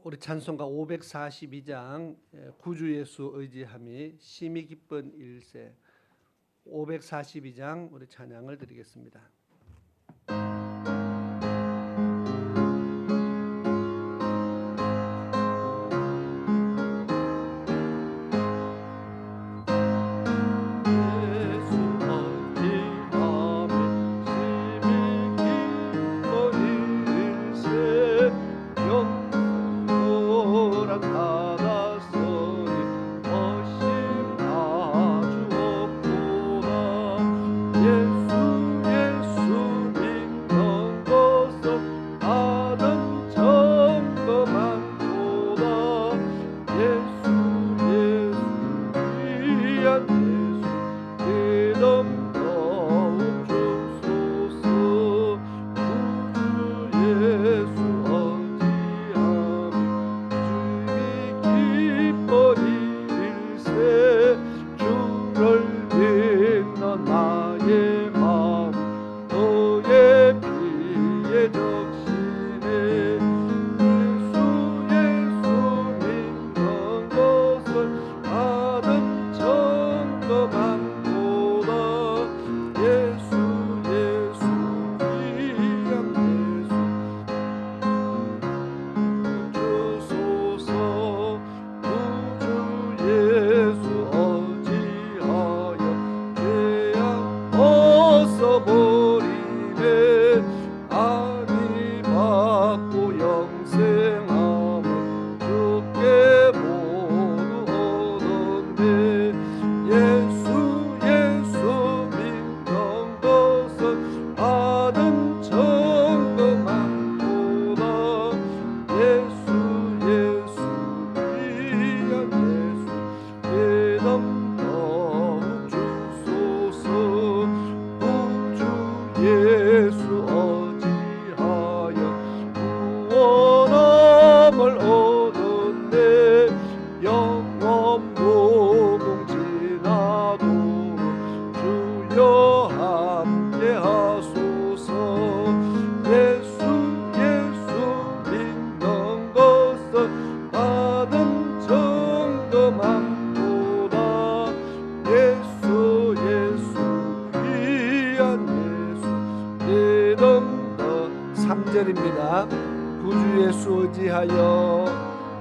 우리 찬송가 542장 구주 예수 의지함이 심히 기쁜 일세 542장 우리 찬양을 드리겠습니다. 구주 예수 의지하여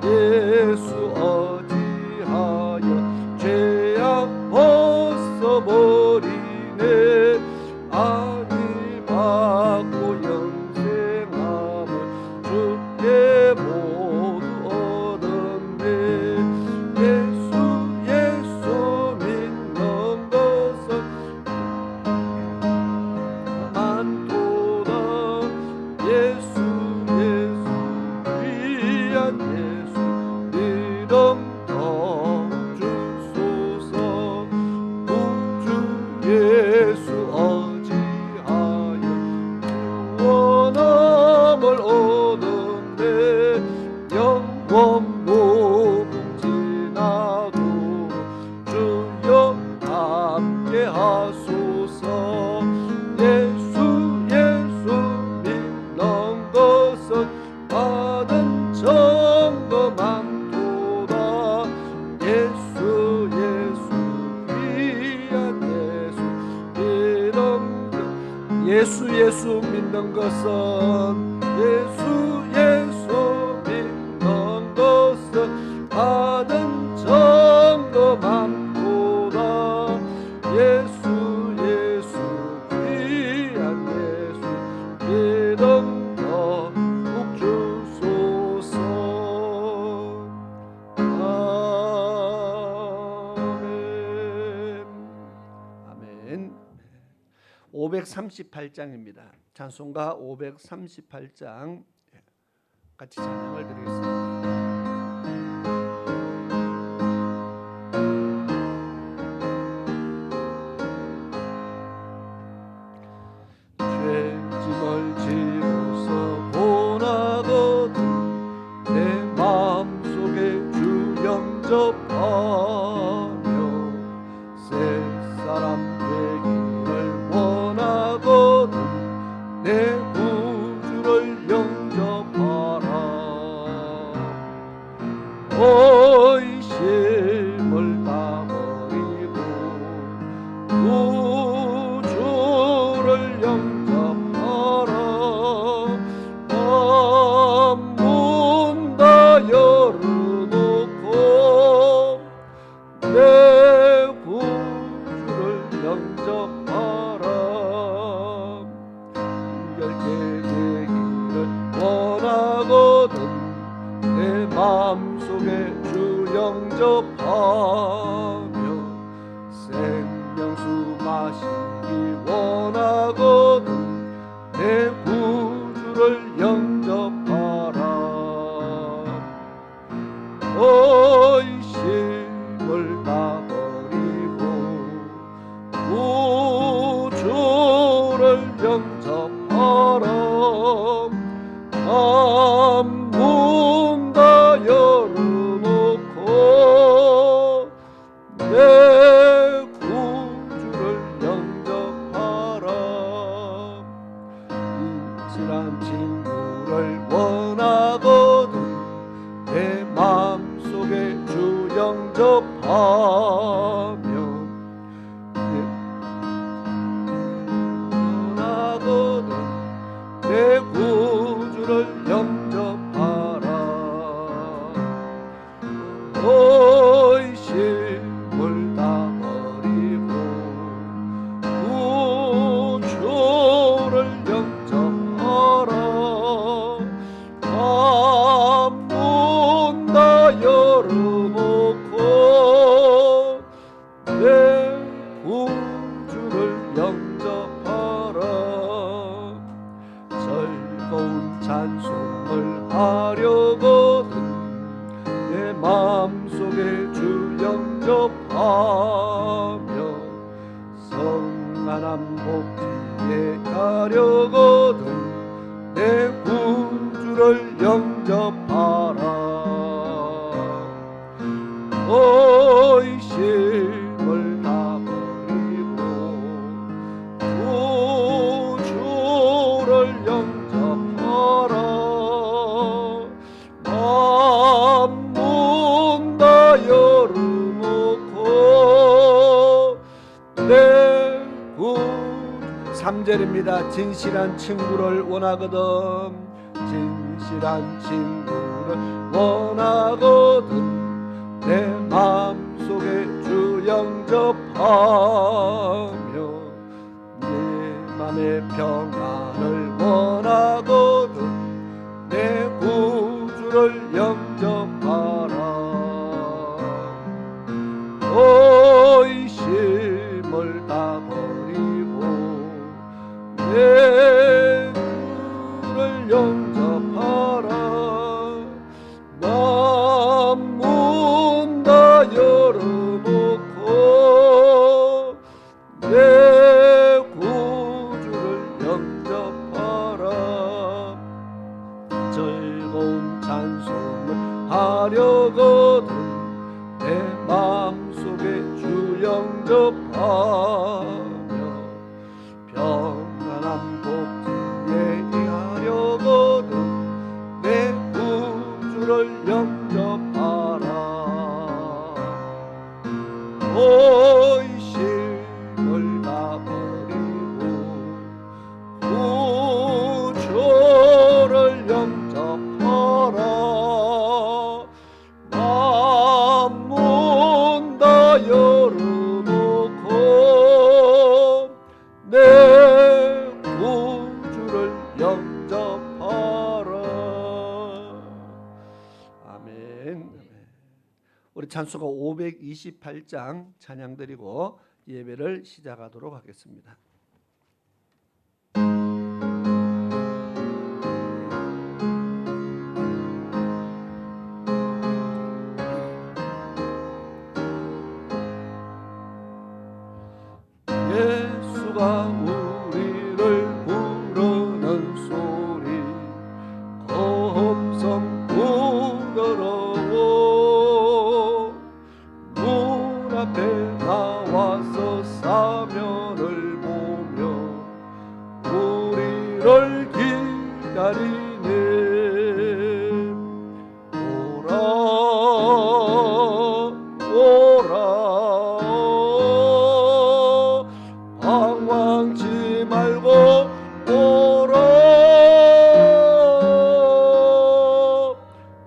예수 의지하여 죄악 벗어버리네 아니 받고 영생함을 주께 모두 얻었네 예수 믿는 것은 많도다 예수 예수 믿는 것은 예수 믿는 것은 받은 점검함보다 예수 귀한 예수 믿음 더욱 주소서. 아멘. 538장입니다. 찬송가 538장 같이 찬양을 드리겠습니다. 죄짐을 지어서 보나거든 내 마음속에 주 영접하며 새사람 되기를 원하거든 내 구주를 영접하라 원하거든 내 구주를 영접하라. 너의 심을 다 버리고 구주를 영접하라. 문 다 열어놓고 내 구주를 영접하라. 즐거운 찬송을 하려거든 내 마음속에 주 영접하며 성안한 복지에 가려거든 내 구주를 영접하라. 너의 심을 다 버리고 구주를 영접하라. 문 다 열어놓고 내 구주 3절입니다. 진실한 친구를 원하거든 진실한 친구를 원하거든 내 마음속에 주 영접하며 내 맘의 평안을 원하거든 내 구주를 영접하라. 너의 심을 다 버리고 내 구주를 영접하라. 문 다 열어놓고 내 구주를 영접하라. 즐거운 찬송을 하려거든 내 마음속에 주 영접하며 평안한 복지에 하려거든 내 구주를 영접하라. 너의 심을 다 버리고 구주를 영접하라. 문 다 열어놓고 내 구주를 영접하라. 아멘. 우리 찬송가 528장 찬양 드리고 예배를 시작하도록 하겠습니다. 예수가 우리를 부르는 소리 검성 부드러워 문 앞에 나와서 사면을 보며 우리를 기다리네. 오라 오라 방황치 말고 오라.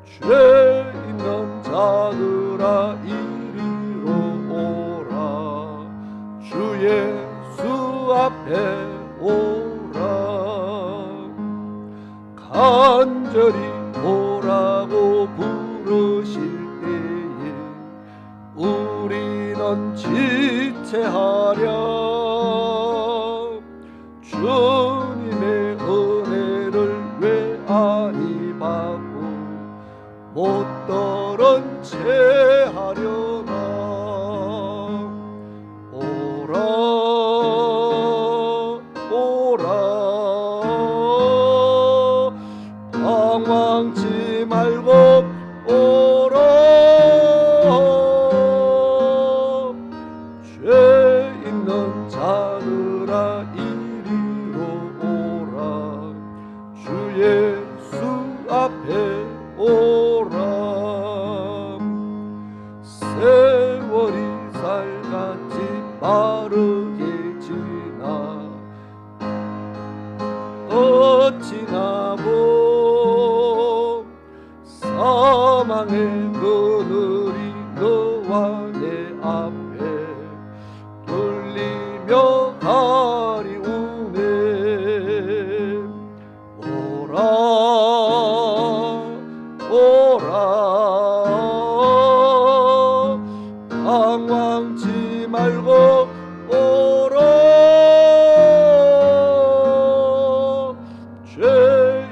죄 있는 자들아 이리로 오라. 주 예수 앞에 오라. 간절히 오라고 부르실 때에 우리는 지체하랴. 주님의 은혜를 왜 아니 받고 못들은 채 하려나. 오라 오라 방황치 말고 오라. 죄 있는 자 앞에 돌리며 가리우네. 오라 오라 방황치 말고 오라. 죄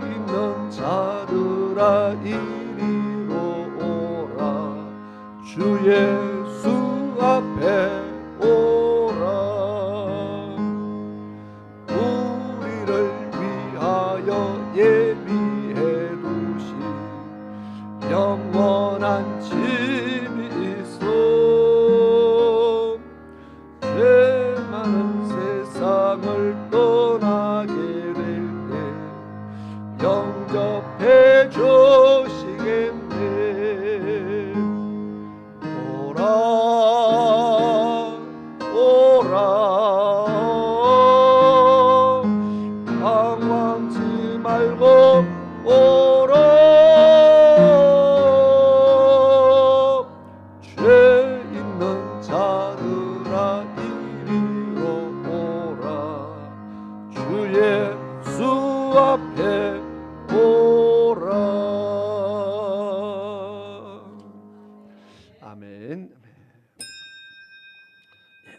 있는 자들아 이리로 오라. 주 예수 앞에 오라. 우리를 위하여 예비해 두신 영원한 집이 있어. 죄 많은 세상을 떠나게 될 때 영접해 주시겠네. 오라 오라 방황치 말고 오라. 죄 있는 자들아 이리로 오라. 주 예수 앞에 오라. 아멘.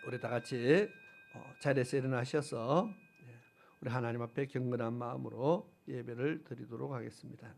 우리 다 같이 자리에서 일어나셔서 우리 하나님 앞에 경건한 마음으로 예배를 드리도록 하겠습니다.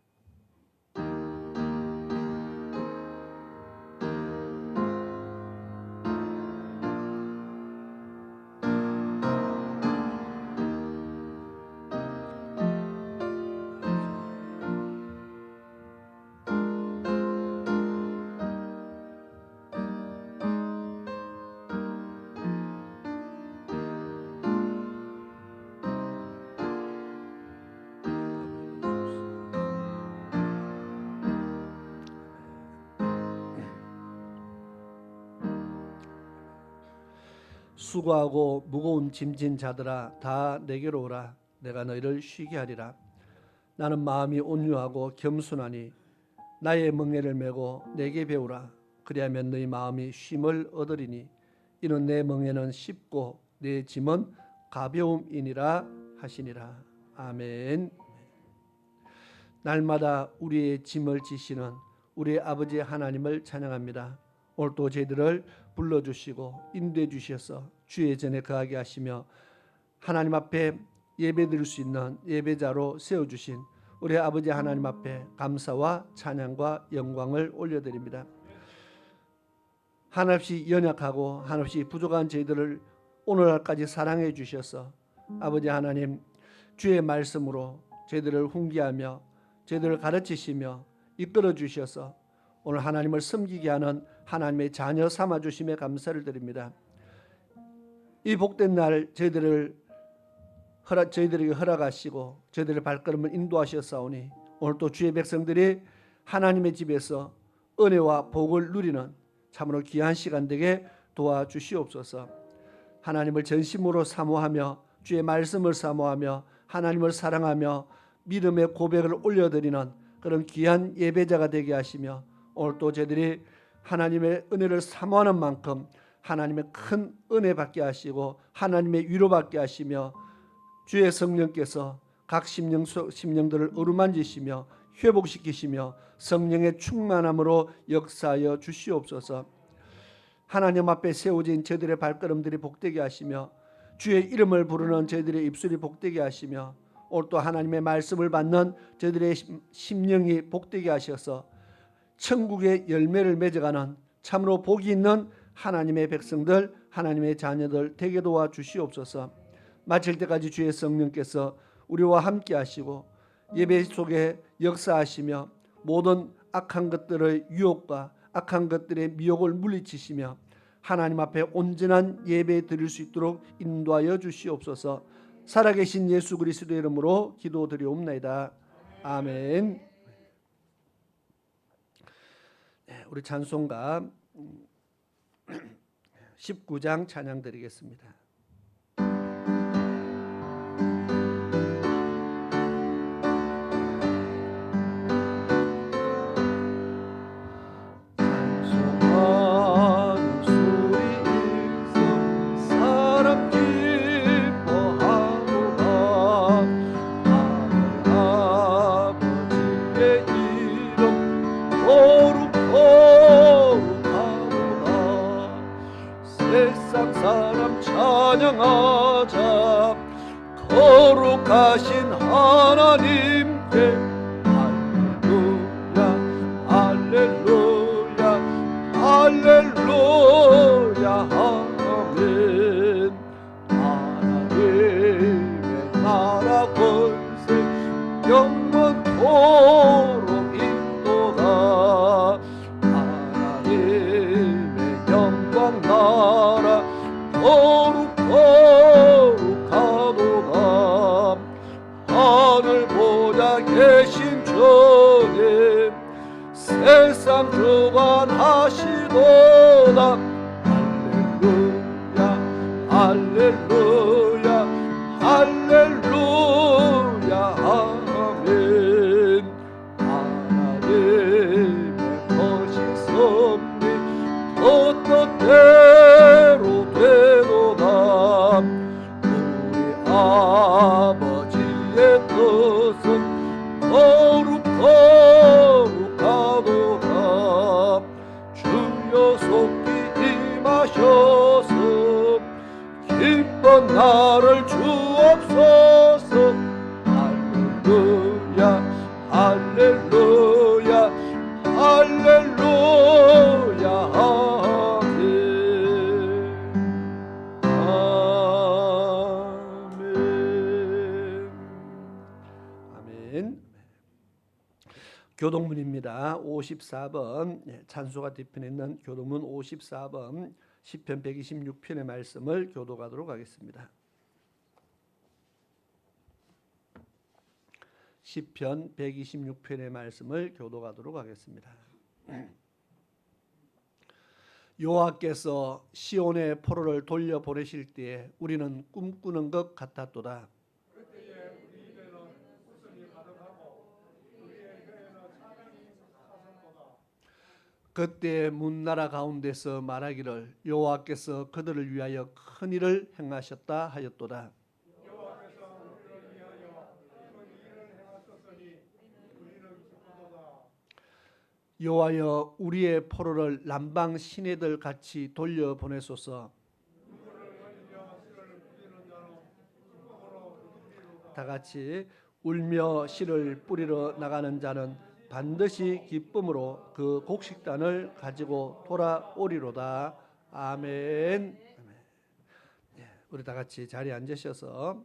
수고하고 무거운 짐진 자들아 다 내게로 오라. 내가 너희를 쉬게 하리라. 나는 마음이 온유하고 겸손하니 나의 멍에를 메고 내게 배우라. 그리하면 너희 마음이 쉼을 얻으리니 이는 내 멍에는 쉽고 내 짐은 가벼움이니라 하시니라. 아멘. 날마다 우리의 짐을 지시는 우리 아버지 하나님을 찬양합니다. 오늘도 저희들을 불러주시고 인도해 주셔서 주의 전에 거하게 하시며 하나님 앞에 예배드릴 수 있는 예배자로 세워주신 우리 아버지 하나님 앞에 감사와 찬양과 영광을 올려드립니다. 한없이 연약하고 한없이 부족한 저희들을 오늘날까지 사랑해 주셔서 아버지 하나님 주의 말씀으로 저희들을 훈계하며 저희들을 가르치시며 이끌어 주셔서 오늘 하나님을 섬기게 하는 하나님의 자녀 삼아 주심에 감사를 드립니다. 이 복된 날 저희들에게 허락하시고 저희들의 발걸음을 인도하셨사오니 오늘 또 주의 백성들이 하나님의 집에서 은혜와 복을 누리는 참으로 귀한 시간 되게 도와주시옵소서. 하나님을 전심으로 사모하며 주의 말씀을 사모하며 하나님을 사랑하며 믿음의 고백을 올려드리는 그런 귀한 예배자가 되게 하시며 오늘 또 저희들이 하나님의 은혜를 사모하는 만큼 하나님의 큰 은혜 받게 하시고 하나님의 위로 받게 하시며 주의 성령께서 각 심령들을 어루만지시며 회복시키시며 성령의 충만함으로 역사하여 주시옵소서. 하나님 앞에 세워진 저희들의 발걸음들이 복되게 하시며 주의 이름을 부르는 저희들의 입술이 복되게 하시며 오늘 또 하나님의 말씀을 받는 저희들의 심령이 복되게 하셔서 천국의 열매를 맺어가는 참으로 복이 있는 하나님의 백성들 하나님의 자녀들 되게 도와주시옵소서. 마칠 때까지 주의 성령께서 우리와 함께 하시고 예배 속에 역사하시며 모든 악한 것들의 유혹과 악한 것들의 미혹을 물리치시며 하나님 앞에 온전한 예배 드릴 수 있도록 인도하여 주시옵소서. 살아계신 예수 그리스도의 이름으로 기도드리옵나이다. 아멘. 우리 찬송가 19장 찬양 드리겠습니다. 찬송하는 세상 사람 찬양하자. 거룩하신 하나님께 할렐루야 할렐루야 아멘. 하나님의 나라 권세 영원토록 있도다. 하나님의 영광 나라 거룩하도다. 하늘 보좌 계신 주님 세상 주관하시도다. 할렐루야 할렐루야 할렐루야 아멘. 하나님의 것이 섭리 어떻대로 되도다. 우리 아버지의 뜻은 거룩하도다. 주여 속히 임하셔서 기쁜 나를 주옵소서. 할렐루야 할렐루야 할렐루야 아멘. 아멘. 교동문입니다. 54번 찬송가 뒤편에 있는 교동문 54번 시편 126편의 말씀을 교독하도록 하겠습니다. 시편 126편의 말씀을 교독하도록 하겠습니다. 여호와께서 시온의 포로를 돌려보내실 때에 우리는 꿈꾸는 것 같았도다. 그때 문나라 가운데서 말하기를 여호와께서 그들을 위하여 큰 일을 행하셨다 하였도다. 여호와여 우리의 포로를 남방 시내들 같이 돌려보내소서. 다 같이 울며 씨를 뿌리러 나가는 자는 반드시 기쁨으로 그 곡식단을 가지고 돌아오리로다. 아멘. 우리 다 같이 자리에 앉으셔서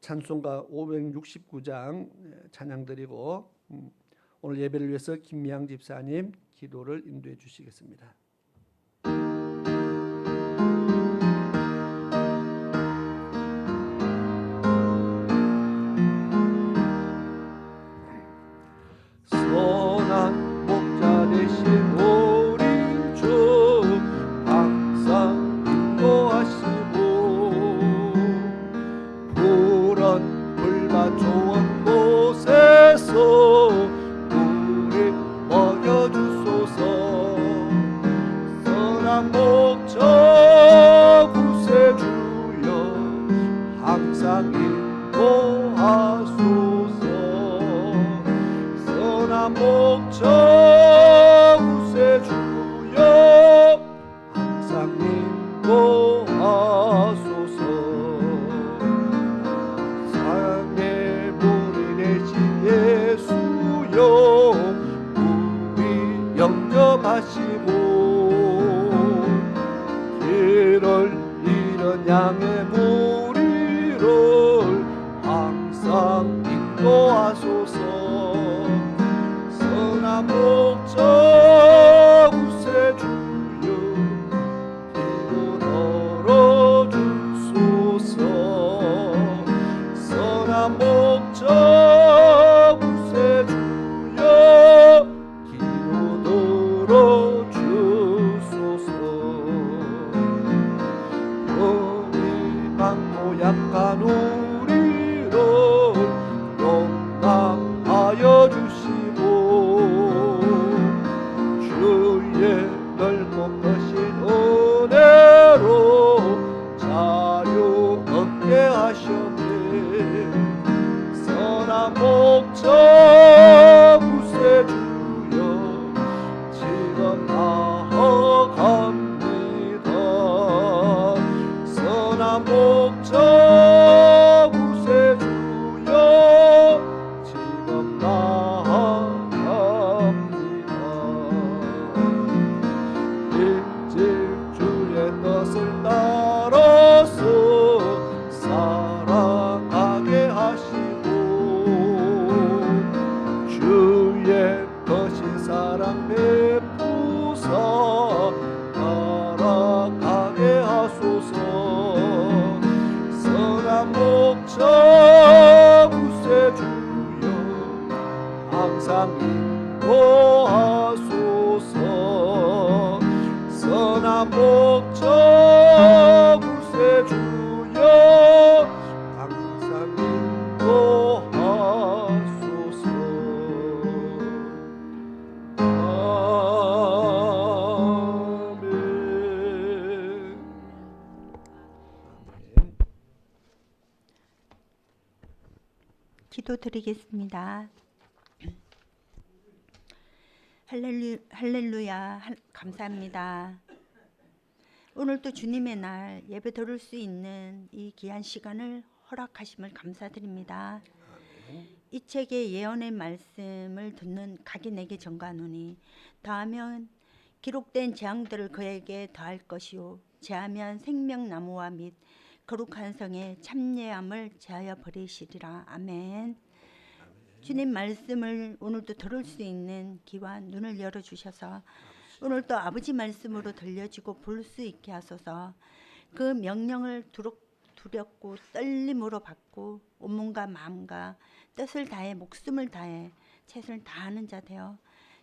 찬송가 569장 찬양 드리고 오늘 예배를 위해서 김미양 집사님 기도를 인도해 주시겠습니다. 선한 목자 되신 우리 주 항상 인도하시고 푸른 풀밭 좋은 곳에서 우리 먹여주소서. 선한 목자 구세주여 항상 인도하소서. 선한 목자 구세주여 항상 인도하소서. 사랑의 물이 되신 예수여 우리 영접하시고 길을 잃은 양의 무리를 항상 인도하소서. 선한 목자 구세주여 뒤로 덜어주소서. 선한 목자 구세주여 뒤로 덜어주소서. 우리 밭 주의 뜻을 따라서 살아가게 하시고 주의 뜻이 사랑 베푸사 따라가게 하소서. 선한 목자 구세주여 항상 인도하소서. 선한 목자 구세주여 항상 인도하소서. 아멘. 기도드리겠습니다. 할렐루야, 감사합니다. 오늘도 주님의 날 예배 드릴 수 있는 이 귀한 시간을 허락하심을 감사드립니다. 이 책의 예언의 말씀을 듣는 각인에게 전가하노니 더하면 기록된 재앙들을 그에게 더할 것이요 제하면 생명나무와 및 거룩한 성의 참예함을 제하여 버리시리라. 아멘. 주님 말씀을 오늘도 들을 수 있는 귀와 눈을 열어주셔서 오늘도 아버지 말씀으로 들려지고 볼 수 있게 하소서. 그 명령을 두렵고 떨림으로 받고 온몸과 마음과 뜻을 다해 목숨을 다해 최선을 다하는 자 되어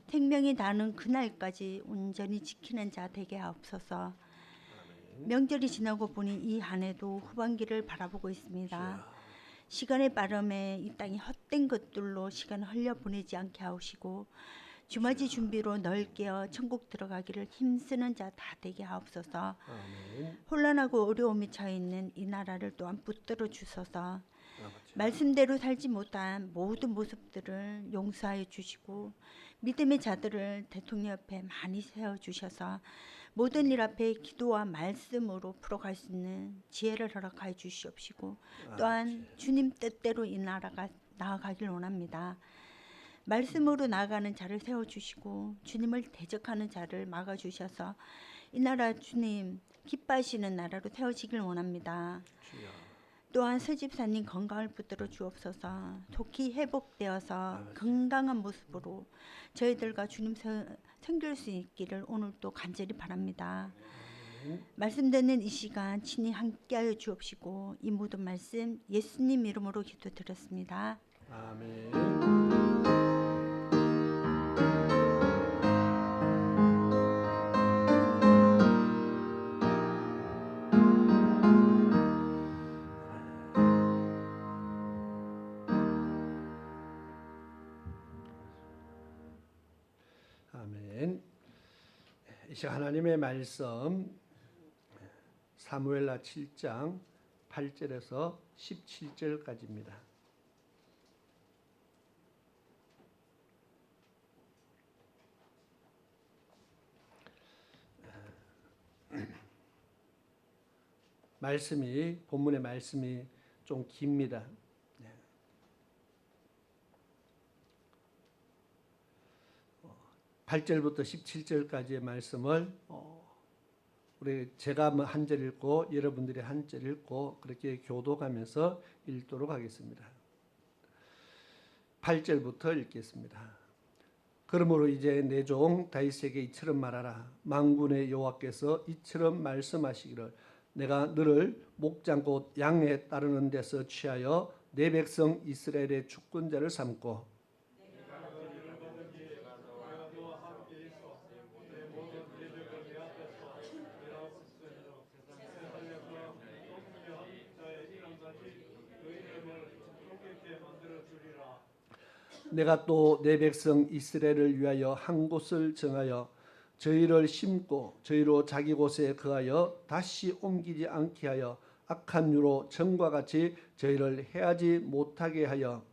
생명이 다하는 그날까지 온전히 지키는 자 되게 하옵소서. 명절이 지나고 보니 이 한 해도 후반기를 바라보고 있습니다. 시간의 빠름에 이 땅이 헛된 것들로 시간을 흘려보내지 않게 하옵시고 주맞이 준비로 널 깨어 천국 들어가기를 힘쓰는 자 다 되게 하옵소서. 혼란하고 어려움이 처해있는 이 나라를 또한 붙들어 주소서. 말씀대로 살지 못한 모든 모습들을 용서하여 주시고 믿음의 자들을 대통령 옆에 많이 세워주셔서 모든 일 앞에 기도와 말씀으로 풀어갈 수 있는 지혜를 허락하여 주시옵시고 또한 주님 뜻대로 이 나라가 나아가길 원합니다. 말씀으로 나아가는 자를 세워주시고 주님을 대적하는 자를 막아주셔서 이 나라 주님 기뻐하시는 나라로 세워지길 원합니다. 또한 서집사님 건강을 붙들어 주옵소서. 속히 회복되어서 건강한 모습으로 저희들과 주님 섬길 수 있기를 오늘도 간절히 바랍니다. 말씀 듣는 이 시간 친히 함께하여 주옵시고 이 모든 말씀 예수님 이름으로 기도드렸습니다. 아멘. 아멘. 이 시간 하나님의 말씀 사무엘하 7장 8절에서 17절까지입니다. 본문의 말씀이 좀 깁니다. 8절부터 17절까지의 말씀을 제가 한 절 읽고 여러분들이 한 절 읽고 그렇게 교독하면서 읽도록 하겠습니다. 8절부터 읽겠습니다. 그러므로 이제 내 종 다윗에게 이처럼 말하라. 만군의 여호와께서 이처럼 말씀하시기를 내가 너를 목장 곧 양에 따르는 데서 취하여 내 백성 이스라엘의 주권자를 삼고 내가 또 내 백성 이스라엘을 위하여 한 곳을 정하여 저희를 심고 저희로 자기 곳에 거하여 다시 옮기지 않게 하여 악한 유로 전과 같이 저희를 해하지 못하게 하여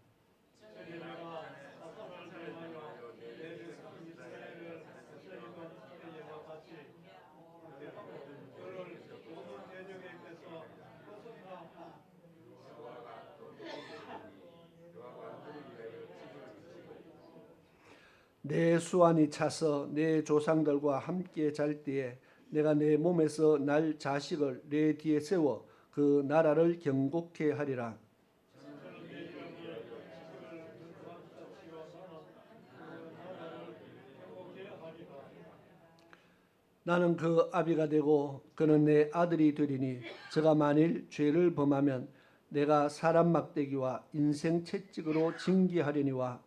내 수완이 차서 내 조상들과 함께 잘 때에 내가 내 몸에서 날 자식을 내 뒤에 세워 그 나라를 경고케 하리라. 나는 그 아비가 되고 그는 내 아들이 되리니 저가 만일 죄를 범하면 내가 사람 막대기와 인생 채찍으로 징계하려니와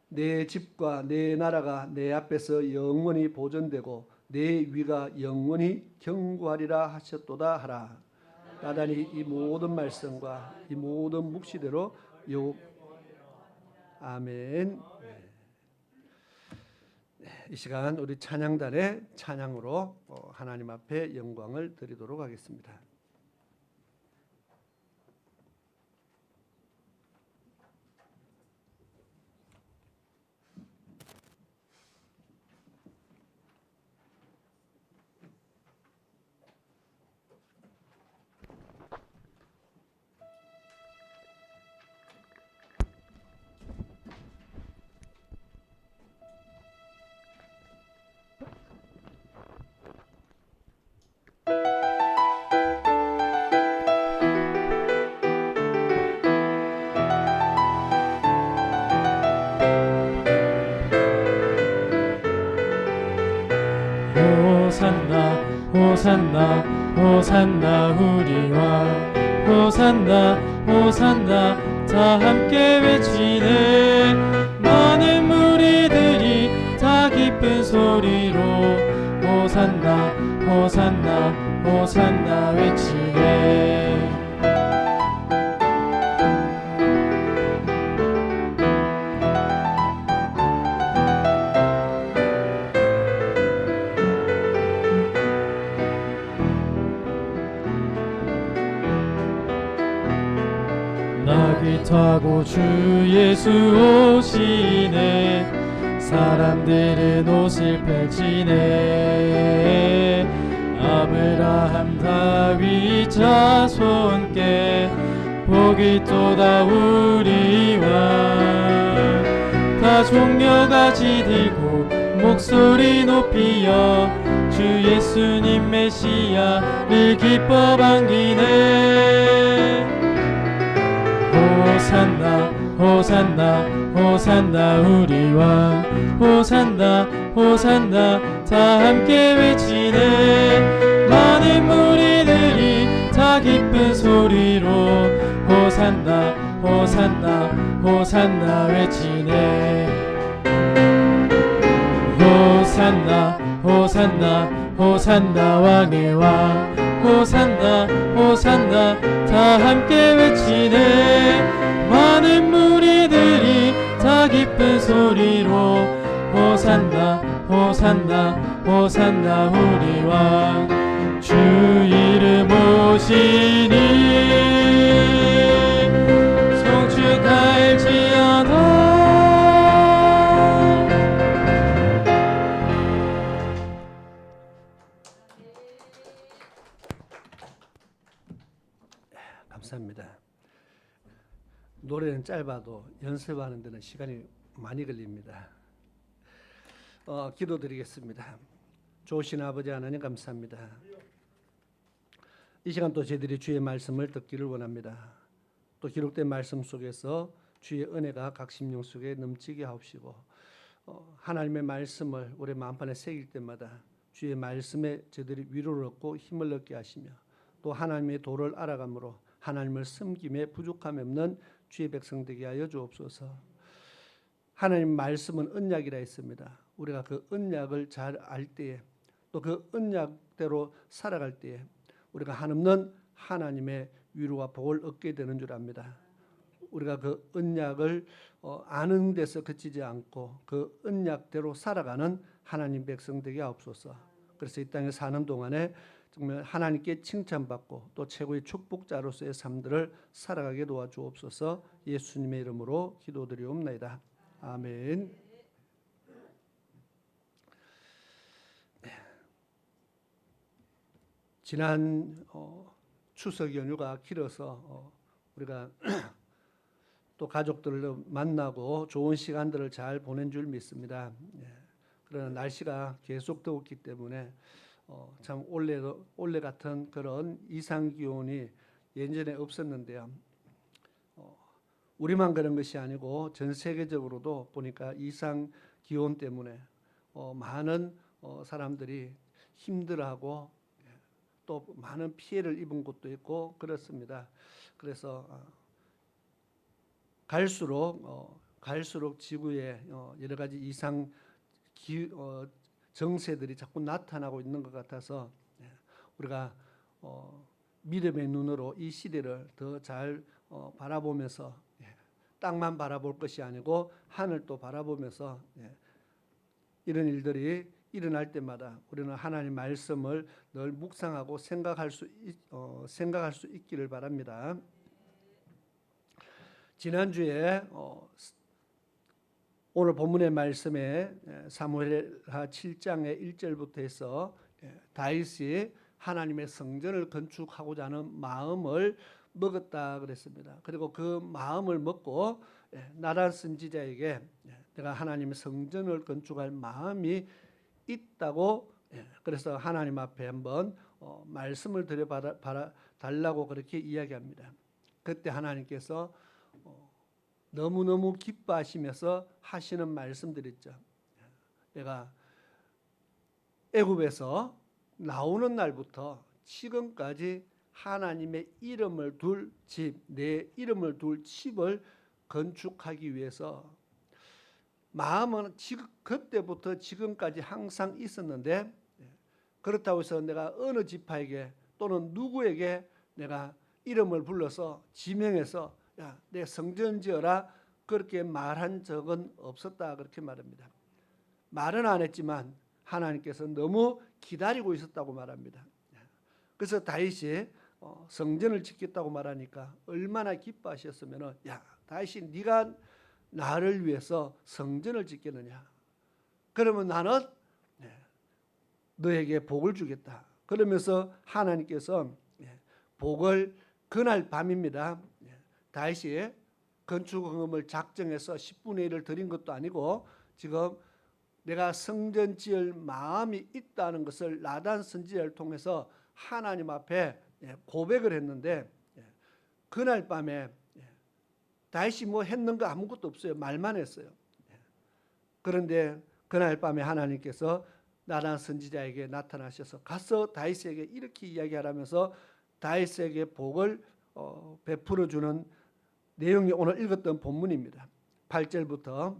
내 집과 내 나라가 내 앞에서 영원히 보존되고 내 위가 영원히 경고하리라 하셨도다 하라. 나단이 이 모든 말씀과 이 모든 묵시대로 아멘. 이 시간 우리 찬양단의 찬양으로 하나님 앞에 영광을 드리도록 하겠습니다. 호산나 호산나 호산나 우리와 호산나 호산나 다 함께 외치네. 많은 무리들이 다 기쁜 소리로 호산나 호산나 호산나 외치네. 나귀 타고 주 예수 오시네. 사람들은 옷을 펼치네. 아브라함 다윗 자손께 복이 또다 우리와. 다 종려같이 들고 목소리 높이어 주 예수님 메시아를 기뻐 반기네. 호산나 호산나 호산나 우리와 호산나 호산나 다 함께 외치네. 많은 무리들이 다 기쁜 소리로 호산나 호산나 호산나 외치네. 호산나 호산나 호산나 왕의 왕 호산나 호산나 다 함께 외치네. 많은 무리들이 다 기쁜 소리로 호산나 호산나 호산나 우리 왕 주 이름 오시니 송축할지어다. 감사합니다. 노래는 짧아도 연습하는 데는 시간이 많이 걸립니다. 기도드리겠습니다. 좋으신 아버지 하나님 감사합니다. 이 시간 또 저희들이 주의 말씀을 듣기를 원합니다. 또 기록된 말씀 속에서 주의 은혜가 각 심령 속에 넘치게 하옵시고 하나님의 말씀을 우리 마음판에 새길 때마다 주의 말씀에 저희들이 위로를 얻고 힘을 얻게 하시며 또 하나님의 도를 알아감으로 하나님을 섬김에 부족함이 없는 주의 백성 되게 하여 주옵소서. 하나님 말씀은 언약이라 했습니다. 우리가 그 언약을 잘 알 때에 또 그 언약대로 살아갈 때에 우리가 한없는 하나님의 위로와 복을 얻게 되는 줄 압니다. 우리가 그 언약을 아는 데서 그치지 않고 그 언약대로 살아가는 하나님 백성 되게 하옵소서. 그래서 이 땅에 사는 동안에 정말 하나님께 칭찬받고 또 최고의 축복자로서의 삶들을 살아가게 도와주옵소서. 예수님의 이름으로 기도드리옵나이다. 아멘. 지난 추석 연휴가 길어서 우리가 또 가족들을 만나고 좋은 시간들을 잘 보낸 줄 믿습니다. 예. 그러나 날씨가 계속 더웠기 때문에 참 올해 같은 그런 이상 기온이 예전에 없었는데요. 우리만 그런 것이 아니고 전 세계적으로도 보니까 이상 기온 때문에 많은 사람들이 힘들어하고 또 많은 피해를 입은 곳도 있고 그렇습니다. 그래서 갈수록 지구에 여러 가지 이상 정세들이 자꾸 나타나고 있는 것 같아서 우리가 믿음의 눈으로 이 시대를 더 잘 바라보면서 땅만 바라볼 것이 아니고 하늘도 바라보면서 이런 일들이 일어날 때마다 우리는 하나님 말씀을 늘 묵상하고 생각할 수 있기를 바랍니다. 지난주에 오늘 본문의 말씀에 사무엘하 7장의 1절부터 해서 다윗이 하나님의 성전을 건축하고자 하는 마음을 먹었다 그랬습니다. 그리고 그 마음을 먹고 나단 선지자에게 내가 하나님의 성전을 건축할 마음이 있다고 그래서 하나님 앞에 한번 말씀을 드려 달라고 그렇게 이야기합니다. 그때 하나님께서 너무너무 기뻐하시면서 하시는 말씀들이죠. 내가 애굽에서 나오는 날부터 지금까지 하나님의 이름을 둘 집, 내 이름을 둘 집을 건축하기 위해서 마음은 그때부터 지금까지 항상 있었는데 그렇다고 해서 내가 어느 지파에게 또는 누구에게 내가 이름을 불러서 지명해서 야, 내 성전 지어라 그렇게 말한 적은 없었다 그렇게 말합니다. 말은 안 했지만 하나님께서 너무 기다리고 있었다고 말합니다. 그래서 다윗이 성전을 짓겠다고 말하니까 얼마나 기뻐하셨으면 야 다윗이 네가 나를 위해서 성전을 짓겠느냐 그러면 나는 너에게 복을 주겠다 그러면서 하나님께서 복을 그날 밤입니다. 다윗이 건축헌금을 작정해서 10분의 1을 드린 것도 아니고 지금 내가 성전 지을 마음이 있다는 것을 나단 선지자를 통해서 하나님 앞에 고백을 했는데 그날 밤에 다윗이 뭐 했는 거 아무것도 없어요. 말만 했어요. 그런데 그날 밤에 하나님께서 나단 선지자에게 나타나셔서 가서 다윗에게 이렇게 이야기하라면서 다윗에게 복을 베풀어 주는 내용이 오늘 읽었던 본문입니다. 8절부터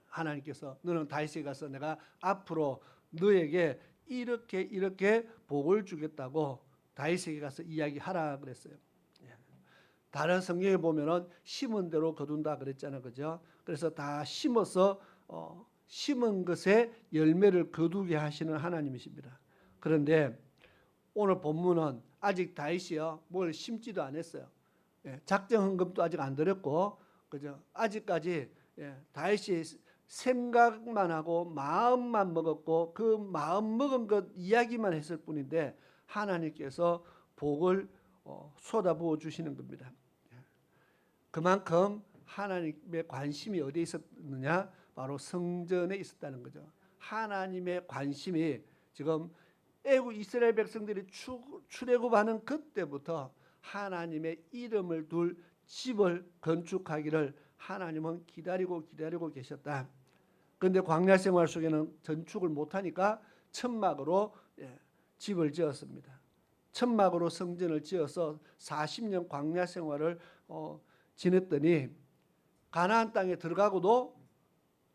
하나님께서 너는 다윗에게 가서 내가 앞으로 너에게 이렇게 복을 주겠다고 다윗에게 가서 이야기하라 그랬어요. 다른 성경에 보면은 심은 대로 거둔다 그랬잖아요, 그죠? 그래서 다 심어서 심은 것에 열매를 거두게 하시는 하나님이십니다. 그런데 오늘 본문은 아직 다윗이요 뭘 심지도 않았어요. 작정 헌금도 아직 안 드렸고, 그죠? 아직까지 다윗이 생각만 하고 마음만 먹었고 그 마음 먹은 것 이야기만 했을 뿐인데 하나님께서 복을 쏟아부어 주시는 겁니다. 그만큼 하나님의 관심이 어디에 있었느냐? 바로 성전에 있었다는 거죠. 하나님의 관심이 지금 애굽 이스라엘 백성들이 출애굽하는 그때부터 하나님의 이름을 둘 집을 건축하기를 하나님은 기다리고 계셨다. 그런데 광야 생활 속에는 건축을 못하니까 천막으로 집을 지었습니다. 천막으로 성전을 지어서 40년 광야 생활을 지냈더니 가나안 땅에 들어가고도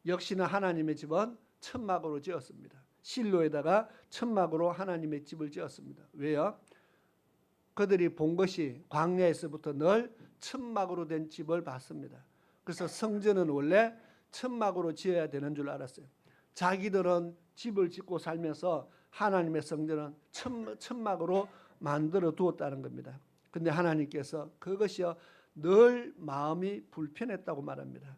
역시나 하나님의 집은 천막으로 지었습니다. 실로에다가 천막으로 하나님의 집을 지었습니다. 왜요? 그들이 본 것이 광야에서부터 늘 천막으로 된 집을 봤습니다. 그래서 성전은 원래 천막으로 지어야 되는 줄 알았어요. 자기들은 집을 짓고 살면서 하나님의 성전은 천막으로 만들어 두었다는 겁니다. 근데 하나님께서 그것이요 늘 마음이 불편했다고 말합니다.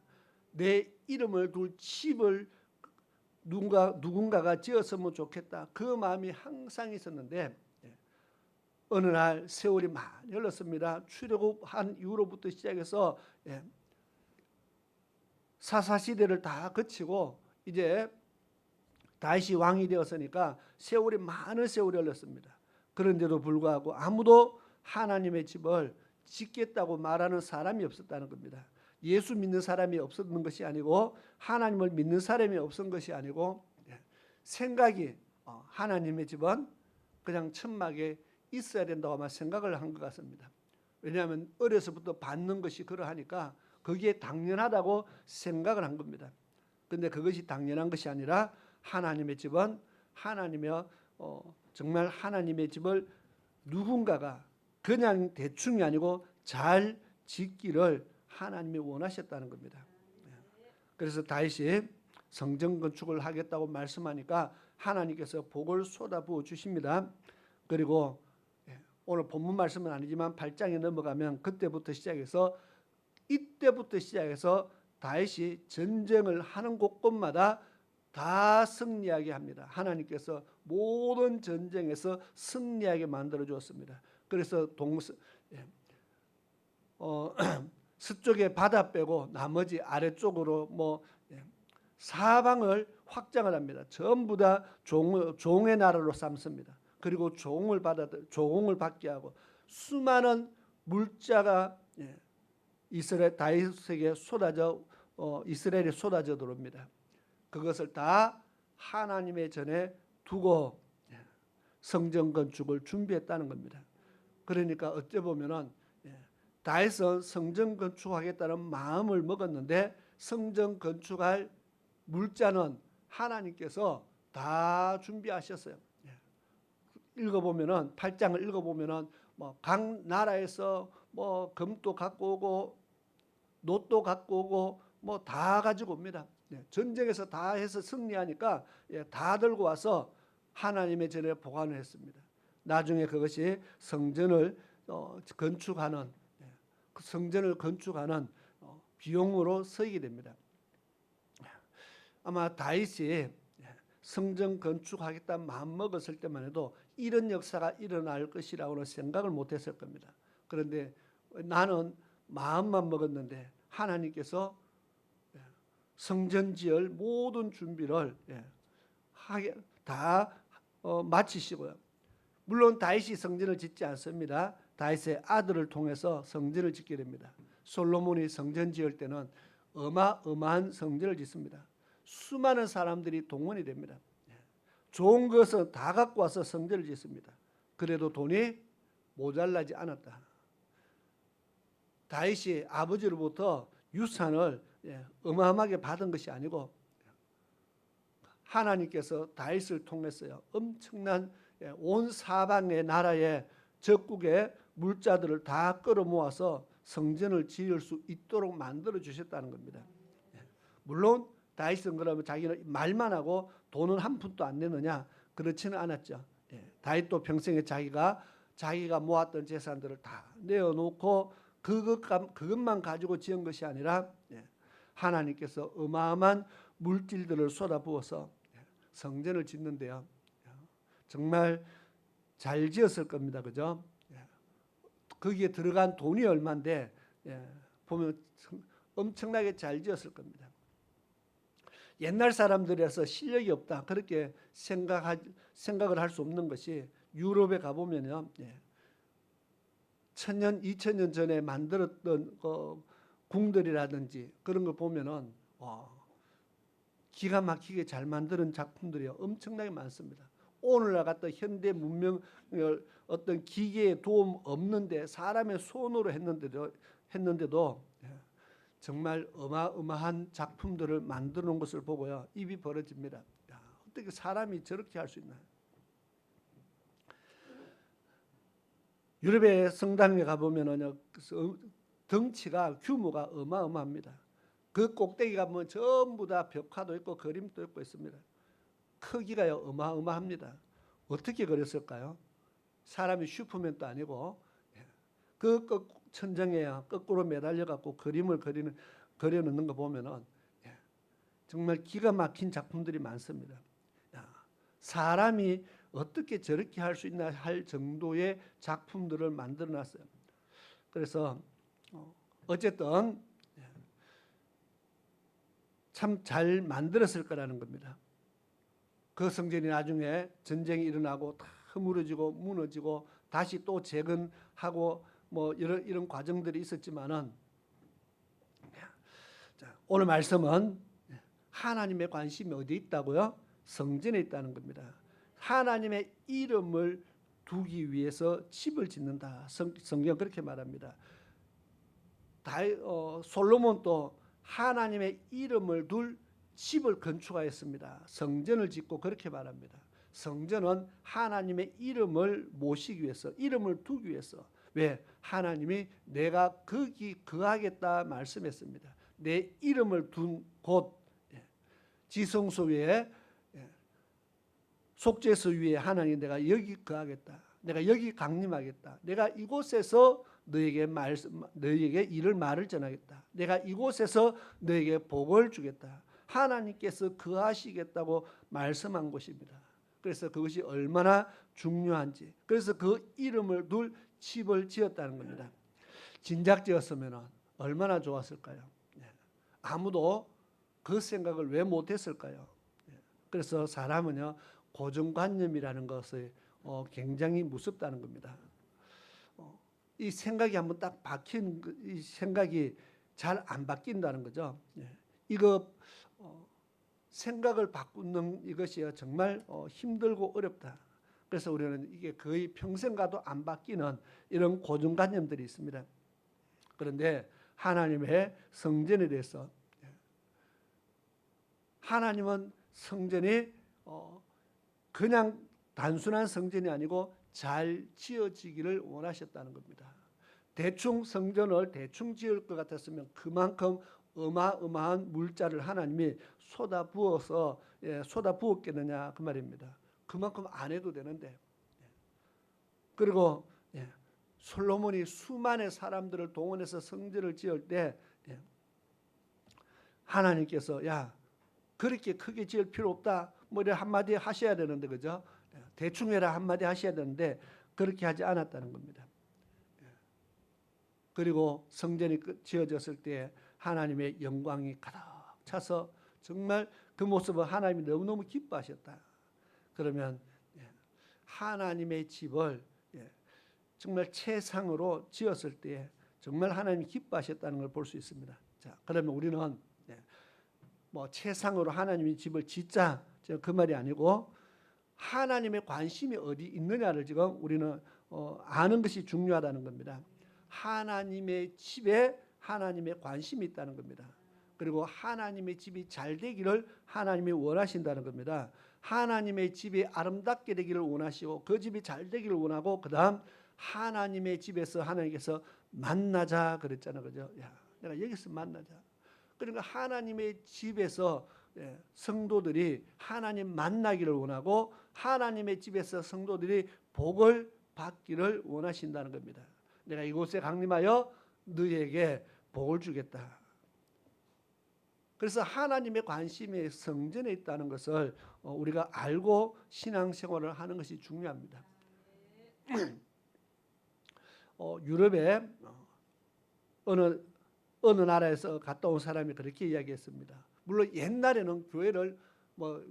내 이름을 둘 집을 누군가가 지었으면 좋겠다. 그 마음이 항상 있었는데 어느 날 세월이 많이 흘렀습니다. 출애굽한 이후로부터 시작해서 사사시대를 다 거치고 이제 다시 왕이 되었으니까 세월이 많은 세월이 흘렀습니다. 그런데도 불구하고 아무도 하나님의 집을 짓겠다고 말하는 사람이 없었다는 겁니다. 예수 믿는 사람이 없었는 것이 아니고 하나님을 믿는 사람이 없었던 것이 아니고 생각이 하나님의 집은 그냥 천막에 있어야 된다고 아마 생각을 한 것 같습니다. 왜냐하면 어려서부터 받는 것이 그러하니까 거기에 당연하다고 생각을 한 겁니다. 그런데 그것이 당연한 것이 아니라 하나님의 집은 정말 하나님의 집을 누군가가 그냥 대충이 아니고 잘 짓기를 하나님이 원하셨다는 겁니다. 그래서 다윗이 성전 건축을 하겠다고 말씀하니까 하나님께서 복을 쏟아부어 주십니다. 그리고 오늘 본문 말씀은 아니지만 8장에 넘어가면 이때부터 시작해서 다윗이 전쟁을 하는 곳곳마다 다 승리하게 합니다. 하나님께서 모든 전쟁에서 승리하게 만들어 주었습니다. 그래서 서쪽에 바다 빼고 나머지 아래쪽으로 사방을 확장을 합니다. 전부 다 종의 나라로 삼습니다. 그리고 종을 받게 하고 수많은 물자가 다윗에게 이스라엘에 쏟아져 들어옵니다. 그것을 다 하나님의 전에 두고 성전 건축을 준비했다는 겁니다. 그러니까 어째 보면은 다윗은 성전 건축하겠다는 마음을 먹었는데 성전 건축할 물자는 하나님께서 다 준비하셨어요. 읽어보면은 8장을 읽어보면은 각 나라에서 금도 갖고 오고 놋도 갖고 오고 다 가지고 옵니다. 전쟁에서 다 해서 승리하니까 다 들고 와서 하나님의 전에 보관을 했습니다. 나중에 그것이 성전을 건축하는 비용으로 쓰이게 됩니다. 아마 다윗이 성전 건축하겠다는 마음 먹었을 때만 해도 이런 역사가 일어날 것이라고는 생각을 못했을 겁니다. 그런데 나는 마음만 먹었는데 하나님께서 성전 지을 모든 준비를 다 마치시고요. 물론 다윗이 성전을 짓지 않습니다. 다윗의 아들을 통해서 성전을 짓게 됩니다. 솔로몬이 성전 지을 때는 어마어마한 성전을 짓습니다. 수많은 사람들이 동원이 됩니다. 좋은 것은 다 갖고 와서 성전을 짓습니다. 그래도 돈이 모자라지 않았다. 다윗이 아버지로부터 유산을 어마어마하게 받은 것이 아니고 하나님께서 다윗을 통해서요 엄청난 온 사방의 나라의 적국의 물자들을 다 끌어모아서 성전을 지을 수 있도록 만들어 주셨다는 겁니다. 물론 다윗은 그러면 자기는 말만 하고 돈은 한 푼도 안 내느냐? 그렇지는 않았죠. 다윗도 평생에 자기가 모았던 재산들을 다 내어놓고 그것만 가지고 지은 것이 아니라 하나님께서 어마어마한 물질들을 쏟아부어서 성전을 짓는데요. 정말 잘 지었을 겁니다. 그죠? 거기에 들어간 돈이 얼마인데 보면 엄청나게 잘 지었을 겁니다. 옛날 사람들에서 실력이 없다 그렇게 생각을 할 수 없는 것이 유럽에 가보면요, 1000년, 2000년 전에 만들었던 궁들이라든지 그런 걸 보면은 기가 막히게 잘 만드는 작품들이 엄청나게 많습니다. 오늘날 같은 현대 문명을 어떤 기계의 도움 없는데 사람의 손으로 했는데도 정말 어마어마한 작품들을 만들어 놓은 것을 보고요 입이 벌어집니다. 어떻게 사람이 저렇게 할 수 있나요? 유럽의 성당에 가보면은요 덩치가 규모가 어마어마합니다. 그 꼭대기 가보면 전부 다 벽화도 있고 그림도 있고 있습니다. 크기가요 어마어마합니다. 어떻게 그렸을까요? 사람이 슈퍼맨도 아니고 그 천장에 거꾸로 매달려 갖고 그림을 그려놓는 거 보면은 정말 기가 막힌 작품들이 많습니다. 사람이 어떻게 저렇게 할 수 있나 할 정도의 작품들을 만들어 놨어요. 그래서 어쨌든 참 잘 만들었을 거라는 겁니다. 그 성전이 나중에 전쟁이 일어나고 다 허물어지고 무너지고 다시 또 재건하고 뭐 이런 과정들이 있었지만은, 자, 오늘 말씀은 하나님의 관심이 어디 있다고요? 성전에 있다는 겁니다. 하나님의 이름을 두기 위해서 집을 짓는다. 성경 그렇게 말합니다. 솔로몬도 하나님의 이름을 둘 집을 건축하였습니다. 성전을 짓고 그렇게 말합니다. 성전은 하나님의 이름을 모시기 위해서, 이름을 두기 위해서. 왜? 하나님이 내가 거기 거하겠다 말씀했습니다. 내 이름을 둔 곳, 지성소 위에, 속죄소 위에 하나님 내가 여기 거하겠다. 내가 여기 강림하겠다. 내가 이곳에서 너에게 이를 말을 전하겠다. 내가 이곳에서 너에게 복을 주겠다. 하나님께서 거하시겠다고 말씀한 것입니다. 그래서 그것이 얼마나 중요한지. 그래서 그 이름을 둘 집을 지었다는 겁니다. 진작 지었으면 얼마나 좋았을까요? 아무도 그 생각을 왜 못했을까요? 그래서 사람은요, 고정관념이라는 것이 굉장히 무섭다는 겁니다. 이 생각이 한번 딱 박힌 이 생각이 잘 안 바뀐다는 거죠. 이거 생각을 바꾸는 이것이 정말 힘들고 어렵다. 그래서 우리는 이게 거의 평생 가도 안 바뀌는 이런 고정관념들이 있습니다. 그런데 하나님의 성전에 대해서, 하나님은 성전이 그냥 단순한 성전이 아니고 잘 지어지기를 원하셨다는 겁니다. 대충 성전을 대충 지을 것 같았으면 그만큼 어마어마한 물자를 하나님이 쏟아부었겠느냐 그 말입니다. 그만큼 안 해도 되는데. 그리고 솔로몬이 수많은 사람들을 동원해서 성전을 지을 때 하나님께서 야, 그렇게 크게 지을 필요 없다. 뭐 이런 한마디 하셔야 되는데, 그죠? 대충 해라 한마디 하셔야 되는데 그렇게 하지 않았다는 겁니다. 그리고 성전이 지어졌을 때 하나님의 영광이 가득 차서 정말 그 모습을 하나님이 너무너무 기뻐하셨다. 그러면 하나님의 집을 정말 최상으로 지었을 때 정말 하나님이 기뻐하셨다는 걸 볼 수 있습니다. 자, 그러면 우리는 뭐 최상으로 하나님의 집을 짓자, 그 말이 아니고 하나님의 관심이 어디 있느냐를 지금 우리는 아는 것이 중요하다는 겁니다. 하나님의 집에 하나님의 관심이 있다는 겁니다. 그리고 하나님의 집이 잘 되기를 하나님이 원하신다는 겁니다. 하나님의 집이 아름답게 되기를 원하시고 그 집이 잘 되기를 원하고, 그 다음 하나님의 집에서 하나님께서 만나자 그랬잖아요. 그죠? 야, 내가 여기서 만나자. 그러니까 하나님의 집에서 성도들이 하나님 만나기를 원하고 하나님의 집에서 성도들이 복을 받기를 원하신다는 겁니다. 내가 이곳에 강림하여 너희에게 복을 주겠다. 그래서 하나님의 관심이 성전에 있다는 것을 우리가 알고 신앙생활을 하는 것이 중요합니다. 유럽에 어느 나라에서 갔다 온 사람이 그렇게 이야기했습니다. 물론 옛날에는 교회를 뭐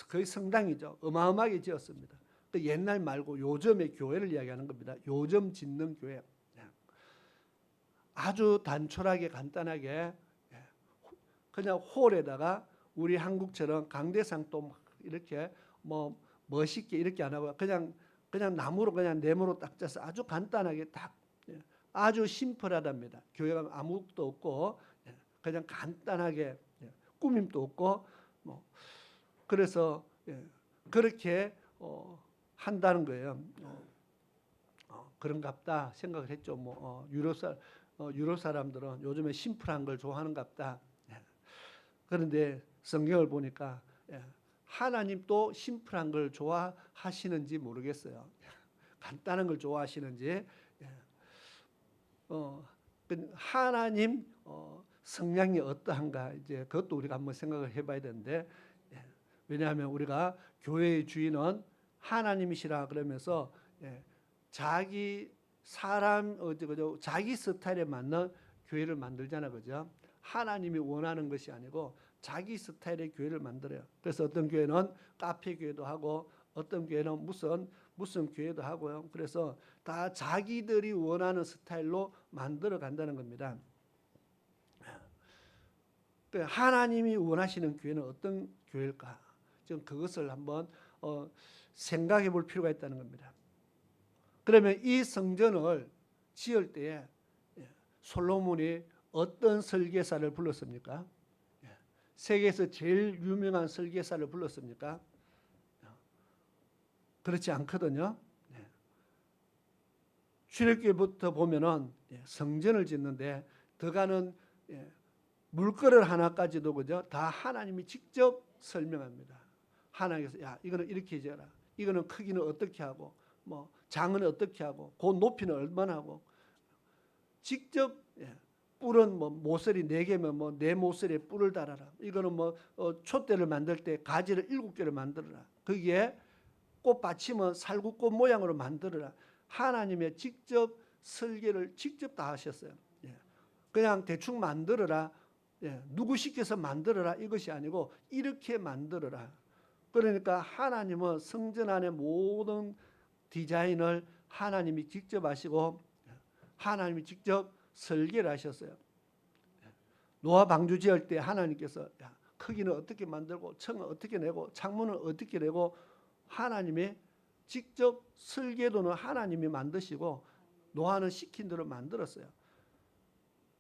거의 성당이죠. 어마어마하게 지었습니다. 그 옛날 말고 요즘의 교회를 이야기하는 겁니다. 요즘 짓는 교회. 아주 단촐하게 간단하게 그냥 홀에다가 우리 한국처럼 강대상도 이렇게 뭐 멋있게 이렇게 안 하고 그냥 나무로 그냥 네모로 딱 짜서 아주 간단하게 딱, 아주 심플하답니다. 교회가 아무것도 없고 그냥 간단하게 꾸밈도 없고 뭐 그래서 그렇게 한다는 거예요. 그런갑다 생각을 했죠. 뭐 유럽 사람들은 요즘에 심플한 걸 좋아하는갑다. 그런데 성경을 보니까 하나님도 심플한 걸 좋아하시는지 모르겠어요. 간단한 걸 좋아하시는지. 하나님 성향이 어떠한가, 이제 그것도 우리가 한번 생각을 해봐야 되는데, 왜냐하면 우리가 교회의 주인은 하나님이시라 그러면서 자기 사람 자기 스타일에 맞는 교회를 만들잖아, 그죠? 하나님이 원하는 것이 아니고 자기 스타일의 교회를 만들어요. 그래서 어떤 교회는 카페 교회도 하고 어떤 교회는 무슨 교회도 하고요. 그래서 다 자기들이 원하는 스타일로 만들어 간다는 겁니다. 하나님이 원하시는 교회는 어떤 교회일까? 지금 그것을 한번 생각해 볼 필요가 있다는 겁니다. 그러면 이 성전을 지을 때에 솔로몬이 어떤 설계사를 불렀습니까? 세계에서 제일 유명한 설계사를 불렀습니까? 그렇지 않거든요. 출애굽기부터 보면은 성전을 짓는데 들어가는 물그릇 하나까지도 그죠? 다 하나님이 직접 설명합니다. 하나님께서 야 이거는 이렇게 지어라. 이거는 크기는 어떻게 하고 뭐 장은 어떻게 하고 그 높이는 얼마나 하고 직접 뿔은 뭐 모서리 4개면 뭐 4모서리에 뿔을 달아라. 이거는 뭐 촛대를 만들 때 가지를 7개를 만들어라. 거기에 꽃 받침은 살구꽃 모양으로 만들어라. 하나님의 직접 설계를 직접 다 하셨어요. 그냥 대충 만들어라. 누구 시켜서 만들어라 이것이 아니고 이렇게 만들어라. 그러니까 하나님은 성전 안의 모든 디자인을 하나님이 직접 하시고 하나님이 직접 설계를 하셨어요. 노아 방주 지을 때 하나님께서 크기는 어떻게 만들고 청은 어떻게 내고 창문은 어떻게 내고 하나님이 직접 설계도는 하나님이 만드시고 노아는 시킨 대로 만들었어요.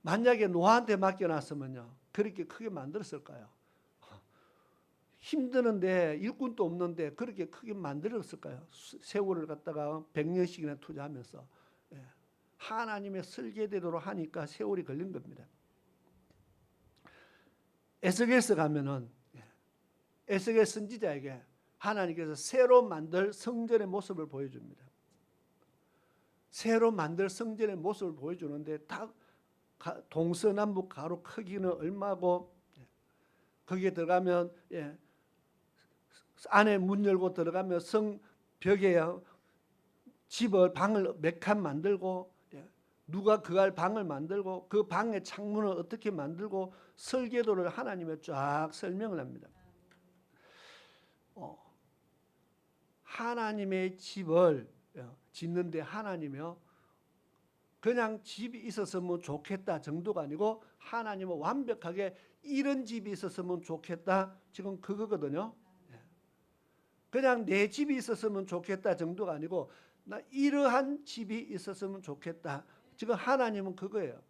만약에 노아한테 맡겨놨으면요 그렇게 크게 만들었을까요? 힘드는데 일꾼도 없는데 그렇게 크게 만들었을까요? 세월을 갖다가 100년씩이나 투자하면서 하나님의 설계대로 하니까 세월이 걸린 겁니다. 에스겔서 가면은 에스겔 선지자에게 하나님께서 새로 만들 성전의 모습을 보여줍니다. 새로 만들 성전의 모습을 보여주는데 다 동서남북 가로 크기는 얼마고 거기에 들어가면 안에 문 열고 들어가면 성 벽에 집을 방을 몇 칸 만들고 누가 그할 방을 만들고 그 방의 창문을 어떻게 만들고 설계도를 하나님이 쫙 설명을 합니다. 하나님의 집을 짓는데 하나님이요 그냥 집이 있었으면 좋겠다 정도가 아니고 하나님은 완벽하게 이런 집이 있었으면 좋겠다 지금 그거거든요. 그냥 내 집이 있었으면 좋겠다 정도가 아니고 나 이러한 집이 있었으면 좋겠다. 지금 하나님은 그거예요.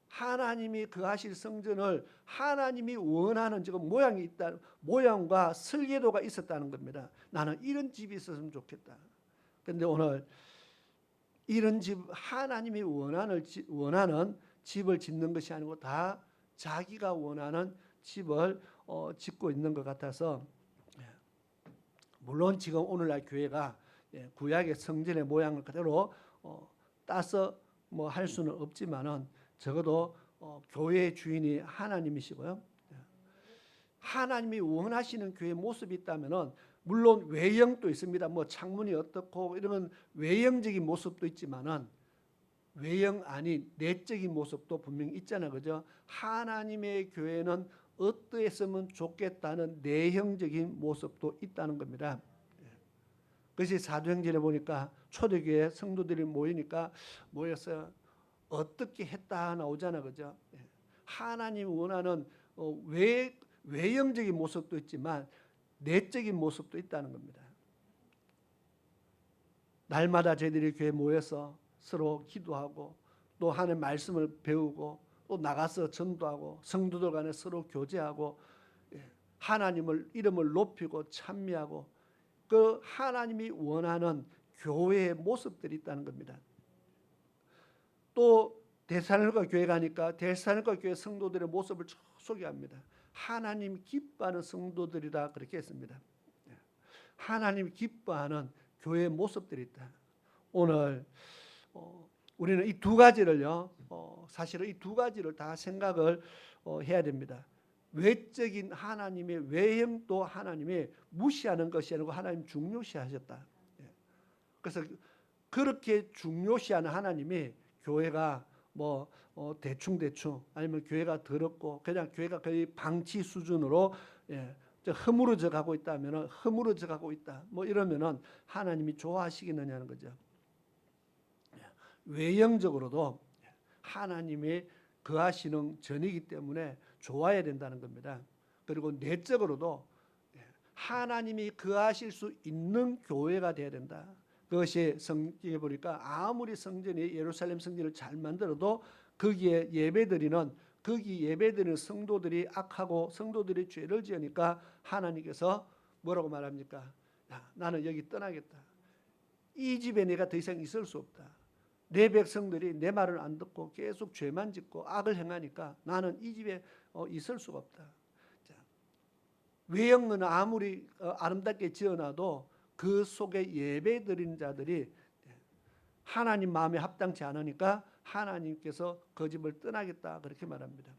하나님이 거하실 성전을 하나님이 원하는 지금 모양이 있다, 모양과 설계도가 있었다는 겁니다. 나는 이런 집이 있었으면 좋겠다. 그런데 오늘 이런 집 하나님이 원하는 집을 짓는 것이 아니고 다 자기가 원하는 집을 짓고 있는 것 같아서 물론 지금 오늘날 교회가 구약의 성전의 모양을 그대로 따서 뭐 할 수는 없지만은 적어도 교회의 주인이 하나님이시고요. 하나님이 원하시는 교회의 모습이 있다면은 물론 외형도 있습니다. 뭐 창문이 어떻고 이런 외형적인 모습도 있지만은 외형 아닌 내적인 모습도 분명히 있잖아요, 그죠? 하나님의 교회는 어떠했으면 좋겠다는 내형적인 모습도 있다는 겁니다. 그것이 사도행전에 보니까 초대교회 성도들이 모였어요. 어떻게 했다 나오잖아, 그죠? 하나님이 원하는 외형적인 모습도 있지만 내적인 모습도 있다는 겁니다. 날마다 저희들이 교회에 모여서 서로 기도하고 또 하나님의 말씀을 배우고 또 나가서 전도하고 성도들 간에 서로 교제하고 하나님을 이름을 높이고 찬미하고 그 하나님이 원하는 교회의 모습들이 있다는 겁니다. 또 데살로니가 교회 가니까 데살로니가 교회 성도들의 모습을 소개합니다. 하나님 기뻐하는 성도들이다 그렇게 했습니다. 하나님 기뻐하는 교회의 모습들이 있다. 오늘 우리는 이 두 가지를요. 사실은 이 두 가지를 다 생각을 해야 됩니다. 외적인 하나님의 외형도 하나님이 무시하는 것이 아니고 하나님 중요시하셨다. 예. 그래서 그렇게 중요시하는 하나님이 교회가 뭐 대충 아니면 교회가 더럽고 그냥 교회가 거의 방치 수준으로 허물어져 가고 있다면은 허물어져 가고 있다. 뭐 이러면은 하나님이 좋아하시겠느냐는 거죠. 외형적으로도 하나님이 거하시는 전이기 때문에 좋아야 된다는 겁니다. 그리고 내적으로도 하나님이 거하실 수 있는 교회가 돼야 된다. 그것이 성경에 보니까 아무리 성전이 예루살렘 성전을 잘 만들어도 거기에 예배드리는 성도들이 악하고 성도들이 죄를 지으니까 하나님께서 뭐라고 말합니까? 야, 나는 여기 떠나겠다. 이 집에 내가 더 이상 있을 수 없다. 내 백성들이 내 말을 안 듣고 계속 죄만 짓고 악을 행하니까 나는 이 집에 있을 수가 없다. 자, 외형은 아무리 아름답게 지어놔도 그 속에 예배드리는 자들이 하나님 마음에 합당치 않으니까 하나님께서 그 집을 떠나겠다 그렇게 말합니다.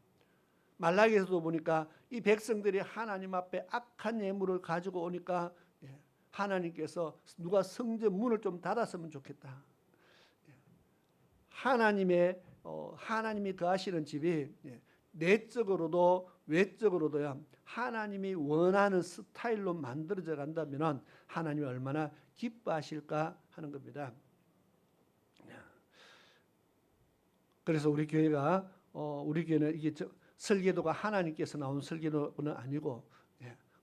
말라기에서도 보니까 이 백성들이 하나님 앞에 악한 예물을 가지고 오니까 하나님께서 누가 성전 문을 좀 닫았으면 좋겠다. 하나님이 거하시는 집이 내적으로도 외적으로도야 하나님이 원하는 스타일로 만들어져 간다면 하나님이 얼마나 기뻐하실까 하는 겁니다. 그래서 우리 교회는 이게 설계도가 하나님께서 나온 설계도는 아니고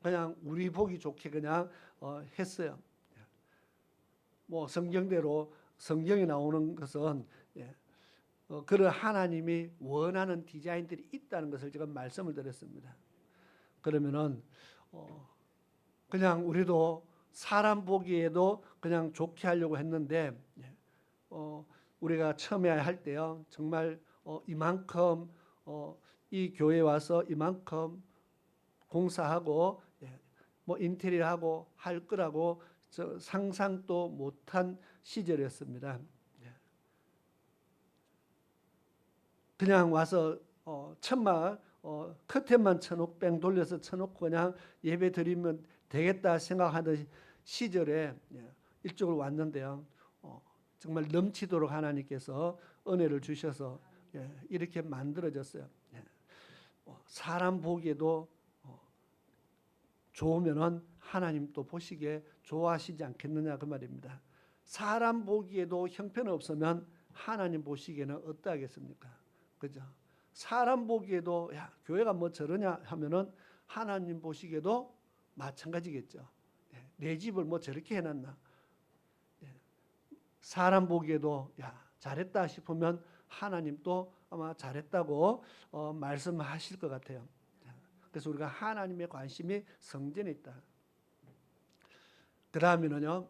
그냥 우리 보기 좋게 그냥 했어요. 뭐 성경대로 성경에 나오는 것은 그런 하나님이 원하는 디자인들이 있다는 것을 제가 말씀을 드렸습니다. 그러면은 그냥 우리도 사람 보기에도 그냥 좋게 하려고 했는데 우리가 처음에 할 때요 정말 이만큼 이 교회에 와서 이만큼 공사하고 뭐 인테리어하고 할 거라고 상상도 못한 시절이었습니다. 그냥 와서 천막 커튼만 쳐놓고 뺑 돌려서 쳐놓고 그냥 예배 드리면 되겠다 생각하던 시절에 이쪽으로 왔는데요. 정말 넘치도록 하나님께서 은혜를 주셔서 이렇게 만들어졌어요. 사람 보기에도 좋으면은 하나님 또 보시기에 좋아하시지 않겠느냐 그 말입니다. 사람 보기에도 형편없으면 하나님 보시기에는 어떠하겠습니까? 그죠? 사람 보기에도 야 교회가 뭐 저러냐 하면은 하나님 보시기에도 마찬가지겠죠. 내 집을 뭐 저렇게 해놨나? 사람 보기에도 야 잘했다 싶으면 하나님도 아마 잘했다고 말씀하실 것 같아요. 그래서 우리가 하나님의 관심이 성전에 있다. 그 다음에는요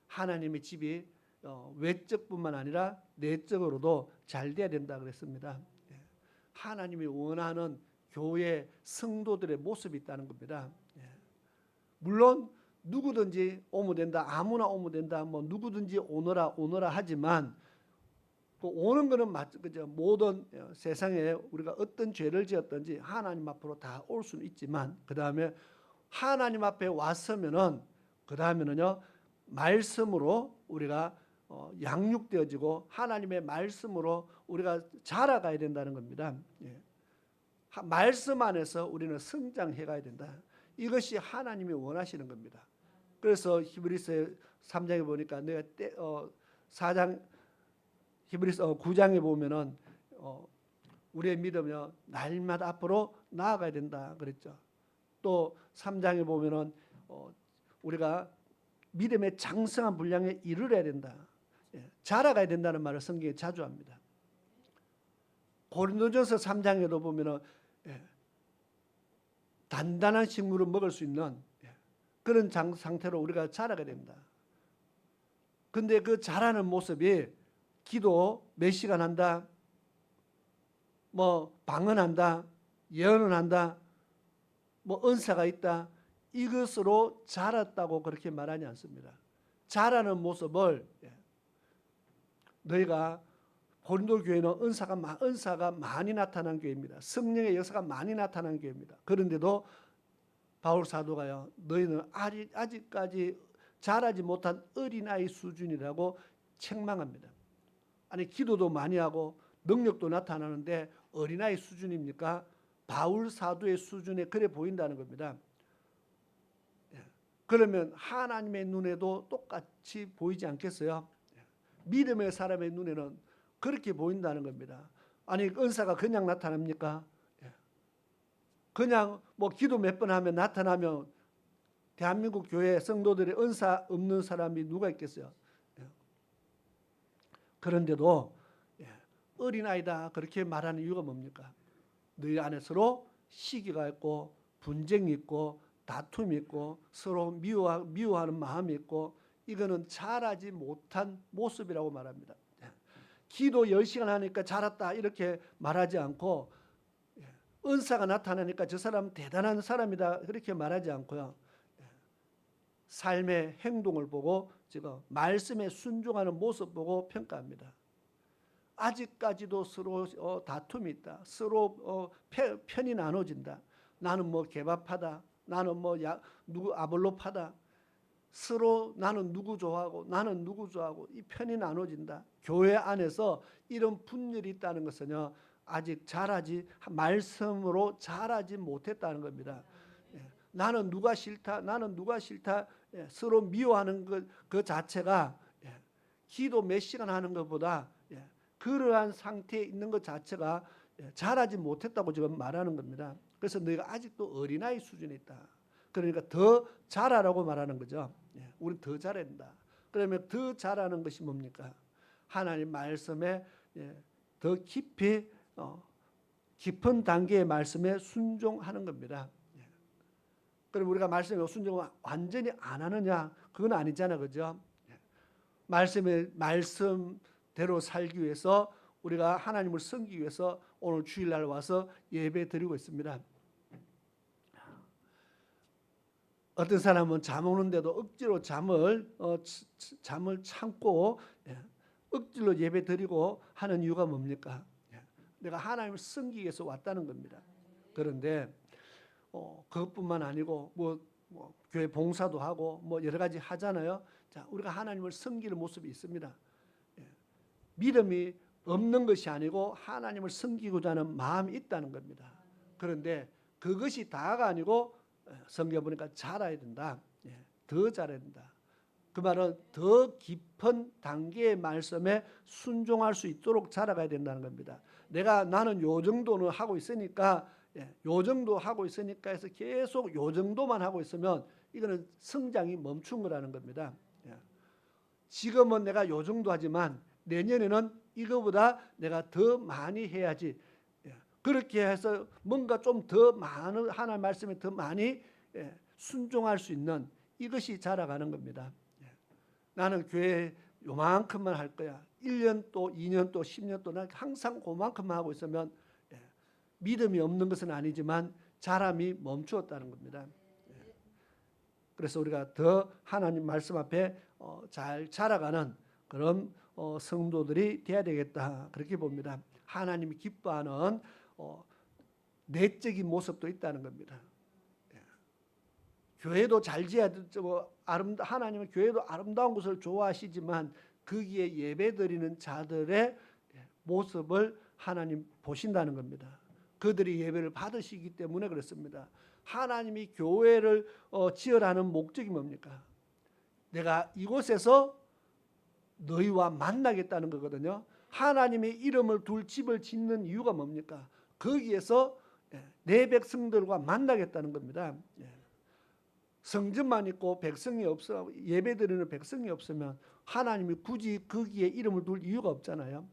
하나님의 집이 외적뿐만 아니라 내적으로도 잘 돼야 된다 그랬습니다. 하나님이 원하는 교회 성도들의 모습이 있다는 겁니다. 물론 누구든지 오면 된다, 아무나 오면 된다, 뭐 누구든지 오너라 하지만 그 오는 거는 그죠. 모든 세상에 우리가 어떤 죄를 지었든지 하나님 앞으로 다 올 수는 있지만 그 다음에 하나님 앞에 왔으면은 그 다음에는요 말씀으로 우리가 양육되어지고 하나님의 말씀으로 우리가 자라가야 된다는 겁니다. 말씀 안에서 우리는 성장해 가야 된다. 이것이 하나님이 원하시는 겁니다. 그래서 히브리서 3장에 보니까 내가 4장 히브리서 9장에 보면은 우리의 믿음이요 날마다 앞으로 나아가야 된다 그랬죠. 또 3장에 보면은 우리가 믿음의 장성한 분량에 이르러야 된다. 자라가야 된다는 말을 성경에 자주 합니다. 고린도전서 3장에도 보면은 단단한 식물을 먹을 수 있는 그런 상태로 우리가 자라가야 됩니다. 근데 그 자라는 모습이 기도 몇 시간 한다, 뭐 방언한다, 예언을 한다, 뭐 은사가 있다, 이것으로 자랐다고 그렇게 말하지 않습니다. 자라는 모습을 너희가 고린도 교회는 은사가 많이 나타난 교회입니다. 성령의 역사가 많이 나타난 교회입니다. 그런데도 바울 사도가요, 너희는 아직까지 자라지 못한 어린아이 수준이라고 책망합니다. 아니, 기도도 많이 하고 능력도 나타나는데 어린아이 수준입니까? 바울 사도의 수준에 그래 보인다는 겁니다. 그러면 하나님의 눈에도 똑같이 보이지 않겠어요? 믿음의 사람의 눈에는 그렇게 보인다는 겁니다. 아니, 은사가 그냥 나타납니까? 그냥 뭐 기도 몇 번 하면 나타나면 대한민국 교회 성도들의 은사 없는 사람이 누가 있겠어요? 그런데도 어린아이다 그렇게 말하는 이유가 뭡니까? 너희 안에 서로 시기가 있고 분쟁이 있고 다툼이 있고 서로 미워하는 마음이 있고 이거는 자라지 못한 모습이라고 말합니다. 기도 10시간 하니까 자랐다 이렇게 말하지 않고 은사가 나타나니까 저 사람 대단한 사람이다 그렇게 말하지 않고요. 삶의 행동을 보고 지금 말씀에 순종하는 모습 보고 평가합니다. 아직까지도 서로 다툼이 있다. 서로 편이 나눠진다. 나는 뭐 개밥하다. 나는 뭐 누구 아볼로파다. 서로 나는 누구 좋아하고 나는 누구 좋아하고 이 편이 나눠진다. 교회 안에서 이런 분열이 있다는 것은요, 아직 말씀으로 자라지 못했다는 겁니다. 나는 누가 싫다. 나는 누가 싫다. 서로 미워하는 그 자체가 기도 몇 시간 하는 것보다 그러한 상태에 있는 것 자체가 자라지 못했다고 지금 말하는 겁니다. 그래서 너희가 아직도 어린아이 수준에 있다. 그러니까 더 자라라고 말하는 거죠. 우리 더 자라야 된다. 그러면 더 자라는 것이 뭡니까? 하나님 말씀에 더 깊이 깊은 단계의 말씀에 순종하는 겁니다. 그럼 우리가 말씀에 순종을 완전히 안 하느냐? 그건 아니잖아, 그죠? 말씀대로 살기 위해서 우리가 하나님을 섬기기 위해서 오늘 주일날 와서 예배 드리고 있습니다. 어떤 사람은 잠 오는데도 억지로 잠을 참고 억지로 예배 드리고 하는 이유가 뭡니까? 내가 하나님을 섬기기 위해서 왔다는 겁니다. 그런데 그것뿐만 아니고 뭐 교회 봉사도 하고 뭐 여러 가지 하잖아요. 자, 우리가 하나님을 섬기는 모습이 있습니다. 믿음이 없는 것이 아니고 하나님을 섬기고자 하는 마음이 있다는 겁니다. 그런데 그것이 다가 아니고 성경 보니까 자라야 된다. 더 자라야 된다. 그 말은 더 깊은 단계의 말씀에 순종할 수 있도록 자라가야 된다는 겁니다. 나는 요 정도는 하고 있으니까 요 정도 하고 있으니까 해서 계속 요 정도만 하고 있으면 이거는 성장이 멈춘 거라는 겁니다. 지금은 내가 요 정도 하지만 내년에는 이거보다 내가 더 많이 해야지. 그렇게 해서 뭔가 좀 더 많은 하나님 말씀에 더 많이 순종할 수 있는 이것이 자라가는 겁니다. 나는 교회 요만큼만 할 거야. 1년 또 2년 또 10년 또 난 항상 그만큼만 하고 있으면 믿음이 없는 것은 아니지만 자람이 멈추었다는 겁니다. 그래서 우리가 더 하나님 말씀 앞에 잘 자라가는 그런 성도들이 돼야 되겠다 그렇게 봅니다. 하나님이 기뻐하는 내적인 모습도 있다는 겁니다. 교회도 잘 지어야 하나님은 교회도 아름다운 것을 좋아하시지만 거기에 예배드리는 자들의 모습을 하나님 보신다는 겁니다. 그들이 예배를 받으시기 때문에 그렇습니다. 하나님이 교회를 지으라는 목적이 뭡니까? 내가 이곳에서 너희와 만나겠다는 거거든요. 하나님의 이름을 둘 집을 짓는 이유가 뭡니까? 거기에서 내 백성들과 만나겠다는 겁니다. 성전만 있고 백성이 없어 예배드리는 백성이 없으면 하나님이 굳이 거기에 이름을 둘 이유가 없잖아요.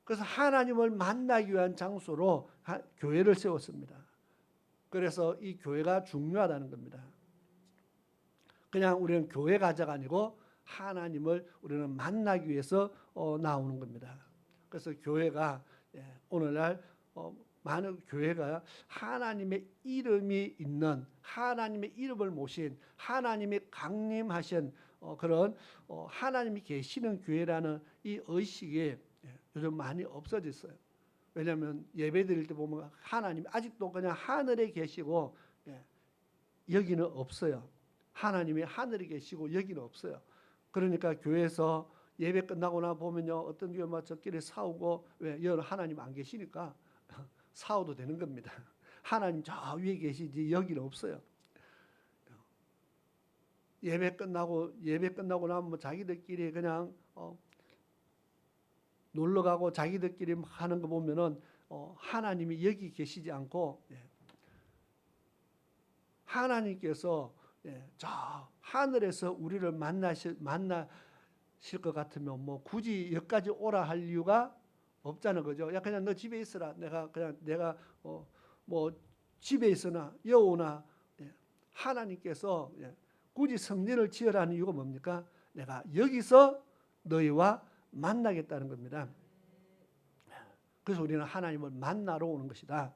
그래서 하나님을 만나기 위한 장소로 교회를 세웠습니다. 그래서 이 교회가 중요하다는 겁니다. 그냥 우리는 교회 가자가 아니고 하나님을 우리는 만나기 위해서 나오는 겁니다. 그래서 교회가 오늘날 많은 교회가 하나님의 이름이 있는 하나님의 이름을 모신 하나님의 강림하신 그런 하나님이 계시는 교회라는 이 의식이 요즘 많이 없어졌어요. 왜냐하면 예배 드릴 때 보면 하나님 아직도 그냥 하늘에 계시고 여기는 없어요. 하나님이 하늘에 계시고 여기는 없어요. 그러니까 교회에서 예배 끝나고 나 보면요, 어떤 교회 막 저끼리 싸우고, 왜? 여기 하나님 안 계시니까 싸워도 되는 겁니다. 하나님 저 위에 계시지 여기는 없어요. 예배 끝나고 나면 뭐 자기들끼리 그냥 놀러 가고 자기들끼리 하는 거 보면은 하나님이 여기 계시지 않고 하나님께서 저 하늘에서 우리를 만나실 것 같으면 뭐 굳이 여기까지 오라 할 이유가 없자는 거죠. 야 그냥 너 집에 있어라. 내가 뭐 집에 있으나 여오나 하나님께서 굳이 성전을 지으라는 이유가 뭡니까? 내가 여기서 너희와 만나겠다는 겁니다. 그래서 우리는 하나님을 만나러 오는 것이다.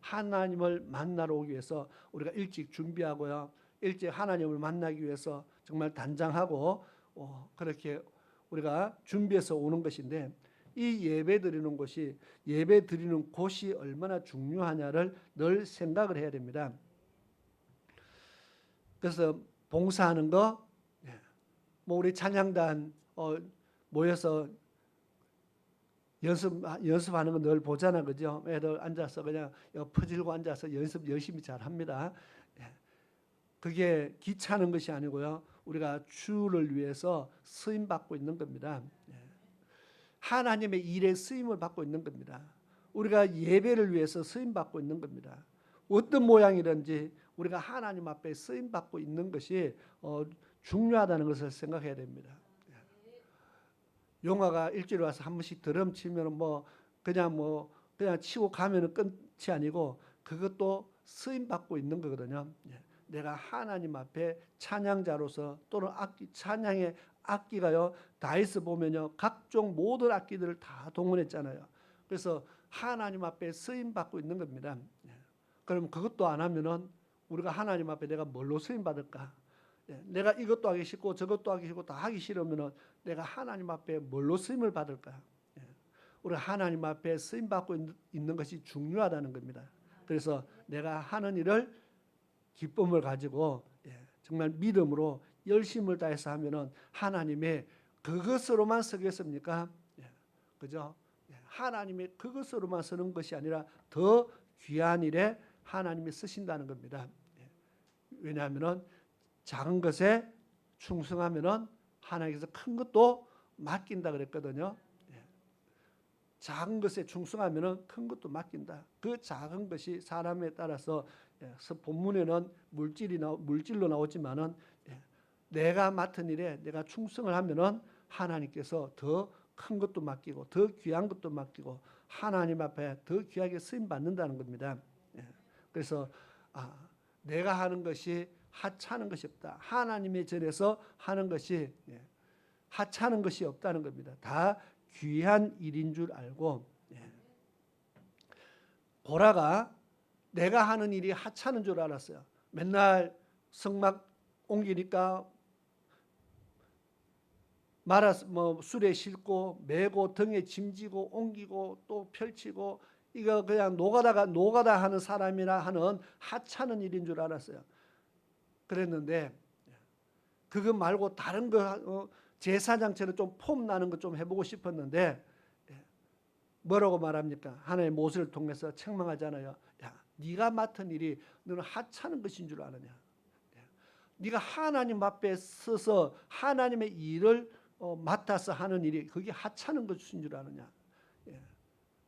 하나님을 만나러 오기 위해서 우리가 일찍 준비하고요. 일찍 하나님을 만나기 위해서 정말 단장하고 그렇게 우리가 준비해서 오는 것인데 이 예배 드리는 곳이 얼마나 중요하냐를 늘 생각을 해야 됩니다. 그래서 봉사하는 거, 뭐 우리 찬양단 모여서 연습하는 거 늘 보잖아, 그죠? 애들 앉아서 그냥 퍼질고 앉아서 연습 열심히 잘 합니다. 그게 귀찮은 것이 아니고요. 우리가 주를 위해서 쓰임 받고 있는 겁니다. 하나님의 일에 쓰임을 받고 있는 겁니다. 우리가 예배를 위해서 쓰임 받고 있는 겁니다. 어떤 모양이든지 우리가 하나님 앞에 쓰임 받고 있는 것이 중요하다는 것을 생각해야 됩니다. 용화가 일주일에 와서 한 번씩 드럼 치면 그냥 치고 가면은 끝이 아니고 그것도 쓰임 받고 있는 거거든요. 내가 하나님 앞에 찬양자로서 또는 찬양의 악기가요, 다이스 보면요, 각종 모든 악기들을 다 동원했잖아요. 그래서 하나님 앞에 쓰임 받고 있는 겁니다. 그럼 그것도 안 하면은 우리가 하나님 앞에 내가 뭘로 쓰임 받을까? 내가 이것도 하기 싫고 저것도 하기 싫고 다 하기 싫으면은 내가 하나님 앞에 뭘로 쓰임을 받을까? 우리가 하나님 앞에 쓰임 받고 있는 것이 중요하다는 겁니다. 그래서 내가 하는 일을 기쁨을 가지고 정말 믿음으로 열심을 다해서 하면은 하나님의 그것으로만 쓰겠습니까? 그죠? 하나님의 그것으로만 쓰는 것이 아니라 더 귀한 일에 하나님이 쓰신다는 겁니다. 왜냐하면은 작은 것에 충성하면은 하나님께서 큰 것도 맡긴다 그랬거든요. 작은 것에 충성하면은 큰 것도 맡긴다. 그 작은 것이 사람에 따라서 본문에는 물질로 나오지만은 내가 맡은 일에 내가 충성을 하면은 하나님께서 더 큰 것도 맡기고 더 귀한 것도 맡기고 하나님 앞에 더 귀하게 쓰임 받는다는 겁니다. 그래서 내가 하는 것이 하찮은 것이 없다. 하나님의 전에서 하는 것이 하찮은 것이 없다는 겁니다. 다 귀한 일인 줄 알고 보라가 내가 하는 일이 하찮은 줄 알았어요. 맨날 성막 옮기니까 술에 싣고 메고 등에 짐지고 옮기고 또 펼치고 이거 그냥 노가다 하는 사람이라 하는 하찮은 일인 줄 알았어요. 그랬는데 그거 말고 다른 거 제사장처럼 좀 폼 나는 거 좀 해보고 싶었는데 뭐라고 말합니까? 하나님의 모세를 통해서 책망하잖아요. 야, 네가 맡은 일이 너는 하찮은 것인 줄 아느냐? 네가 하나님 앞에 서서 하나님의 일을 맡아서 하는 일이 그게 하찮은 것인 줄 아느냐?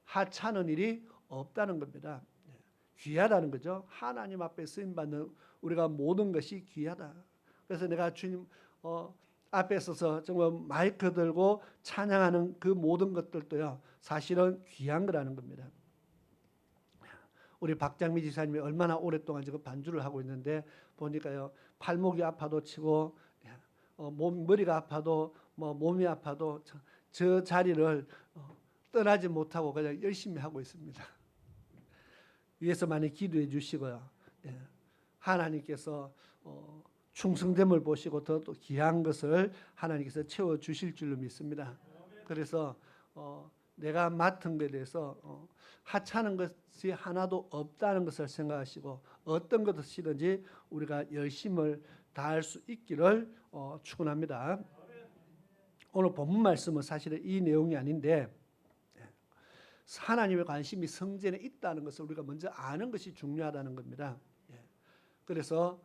하찮은 일이 없다는 겁니다. 귀하다는 거죠. 하나님 앞에 쓰임 받는 우리가 모든 것이 귀하다. 그래서 내가 주님 앞에 서서 정말 마이크 들고 찬양하는 그 모든 것들도요, 사실은 귀한 거라는 겁니다. 우리 박장미 지사님이 얼마나 오랫동안 지금 반주를 하고 있는데 보니까요, 팔목이 아파도 치고 머리가 아파도 몸이 아파도 저 자리를 떠나지 못하고 그냥 열심히 하고 있습니다. 위에서 많이 기도해 주시고요. 하나님께서 충성됨을 보시고 더 또 귀한 것을 하나님께서 채워 주실 줄로 믿습니다. 그래서 내가 맡은 것에 대해서 하찮은 것이 하나도 없다는 것을 생각하시고 어떤 것이든지 우리가 열심을 다할 수 있기를 축원합니다. 오늘 본문 말씀은 사실은 이 내용이 아닌데 하나님의 관심이 성전에 있다는 것을 우리가 먼저 아는 것이 중요하다는 겁니다. 그래서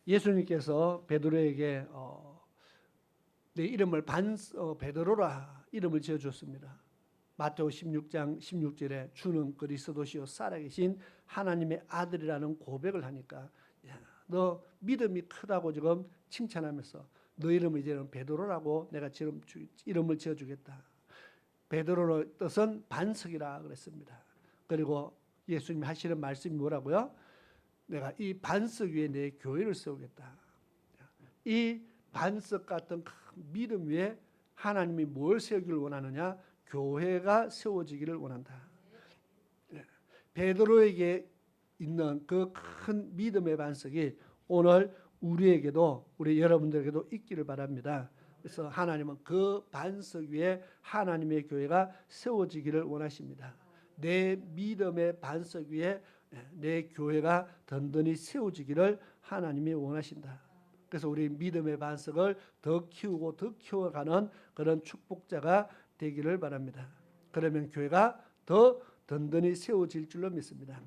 예수님께서 베드로에게 내 이름을 베드로라 이름을 지어줬습니다. 마태오 16장 16절에 주는 그리스도시요 살아계신 하나님의 아들이라는 고백을 하니까 너 믿음이 크다고 지금 칭찬하면서 너 이름을 이제는 베드로라고 내가 지금 이름을 지어주겠다. 베드로의 뜻은 반석이라 그랬습니다. 그리고 예수님이 하시는 말씀이 뭐라고요? 내가 이 반석 위에 내 교회를 세우겠다. 이 반석 같은 믿음 위에 하나님이 뭘 세우기를 원하느냐? 교회가 세워지기를 원한다. 베드로에게 있는 그 큰 믿음의 반석이 오늘 우리에게도 우리 여러분들에게도 있기를 바랍니다. 그래서 하나님은 그 반석 위에 하나님의 교회가 세워지기를 원하십니다. 내 믿음의 반석 위에 내 교회가 든든히 세워지기를 하나님이 원하신다. 그래서 우리 믿음의 반석을 더 키우고 더 키워가는 그런 축복자가 되기를 바랍니다. 그러면 교회가 더 든든히 세워질 줄로 믿습니다.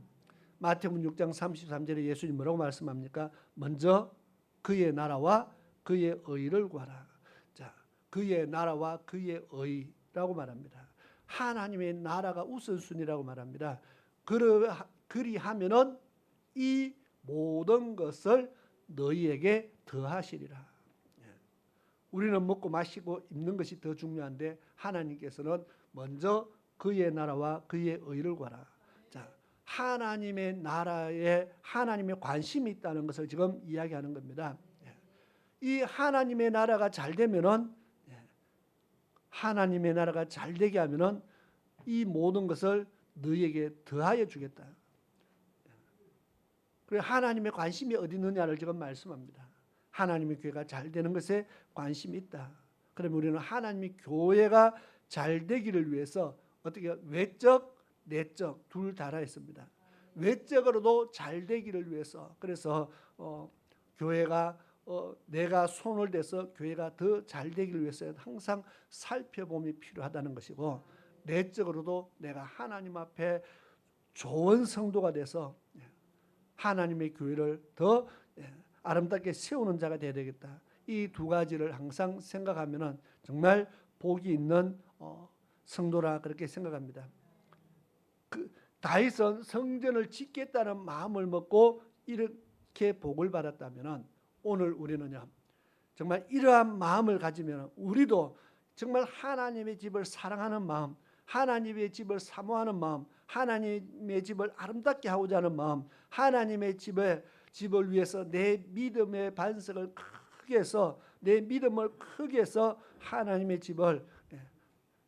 마태복음 6장 33절에 예수님 뭐라고 말씀합니까? 먼저 그의 나라와 그의 의를 구하라. 자, 그의 나라와 그의 의라고 말합니다. 하나님의 나라가 우선순위라고 말합니다. 그리하면은 이 모든 것을 너희에게 더하시리라. 우리는 먹고 마시고 입는 것이 더 중요한데 하나님께서는 먼저 그의 나라와 그의 의를 구하라. 자, 하나님의 나라에 하나님의 관심이 있다는 것을 지금 이야기하는 겁니다. 이 하나님의 나라가 잘 되면은 하나님의 나라가 잘 되게 하면은 이 모든 것을 너희에게 더하여 주겠다. 그래 하나님의 관심이 어디 있느냐를 지금 말씀합니다. 하나님의 교회가 잘 되는 것에 관심이 있다. 그러면 우리는 하나님의 교회가 잘 되기를 위해서 어떻게 외적, 내적 둘 다라 했습니다. 외적으로도 잘 되기를 위해서 그래서 교회가 내가 손을 대서 교회가 더 잘 되기를 위해서 항상 살펴봄이 필요하다는 것이고 내적으로도 내가 하나님 앞에 좋은 성도가 돼서 하나님의 교회를 더 아름답게 세우는 자가 되어야 되겠다. 이 두 가지를 항상 생각하면은 정말 복이 있는 성도라 그렇게 생각합니다. 다윗은 성전을 짓겠다는 마음을 먹고 이렇게 복을 받았다면은 오늘 우리는요 정말 이러한 마음을 가지면 우리도 정말 하나님의 집을 사랑하는 마음, 하나님의 집을 사모하는 마음, 하나님의 집을 아름답게 하고자 하는 마음, 하나님의 집을 위해서 내 믿음의 반석을 크게 해서 내 믿음을 크게 해서 하나님의 집을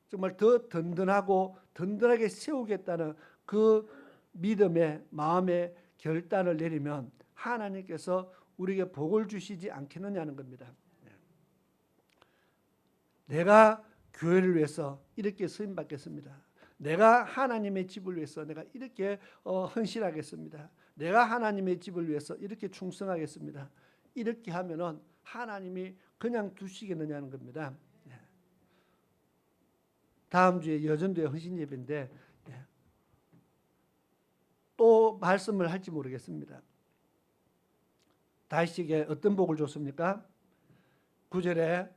정말 더 든든하고 든든하게 세우겠다는 그 믿음의 마음의 결단을 내리면 하나님께서 우리에게 복을 주시지 않겠느냐는 겁니다. 내가 교회를 위해서 이렇게 쓰임 받겠습니다. 내가 하나님의 집을 위해서 내가 이렇게 헌신하겠습니다. 내가 하나님의 집을 위해서 이렇게 충성하겠습니다. 이렇게 하면은 하나님이 그냥 두시겠느냐는 겁니다. 다음 주에 여전도의 헌신 예배인데 또 말씀을 할지 모르겠습니다. 다윗에게 어떤 복을 줬습니까? 9절에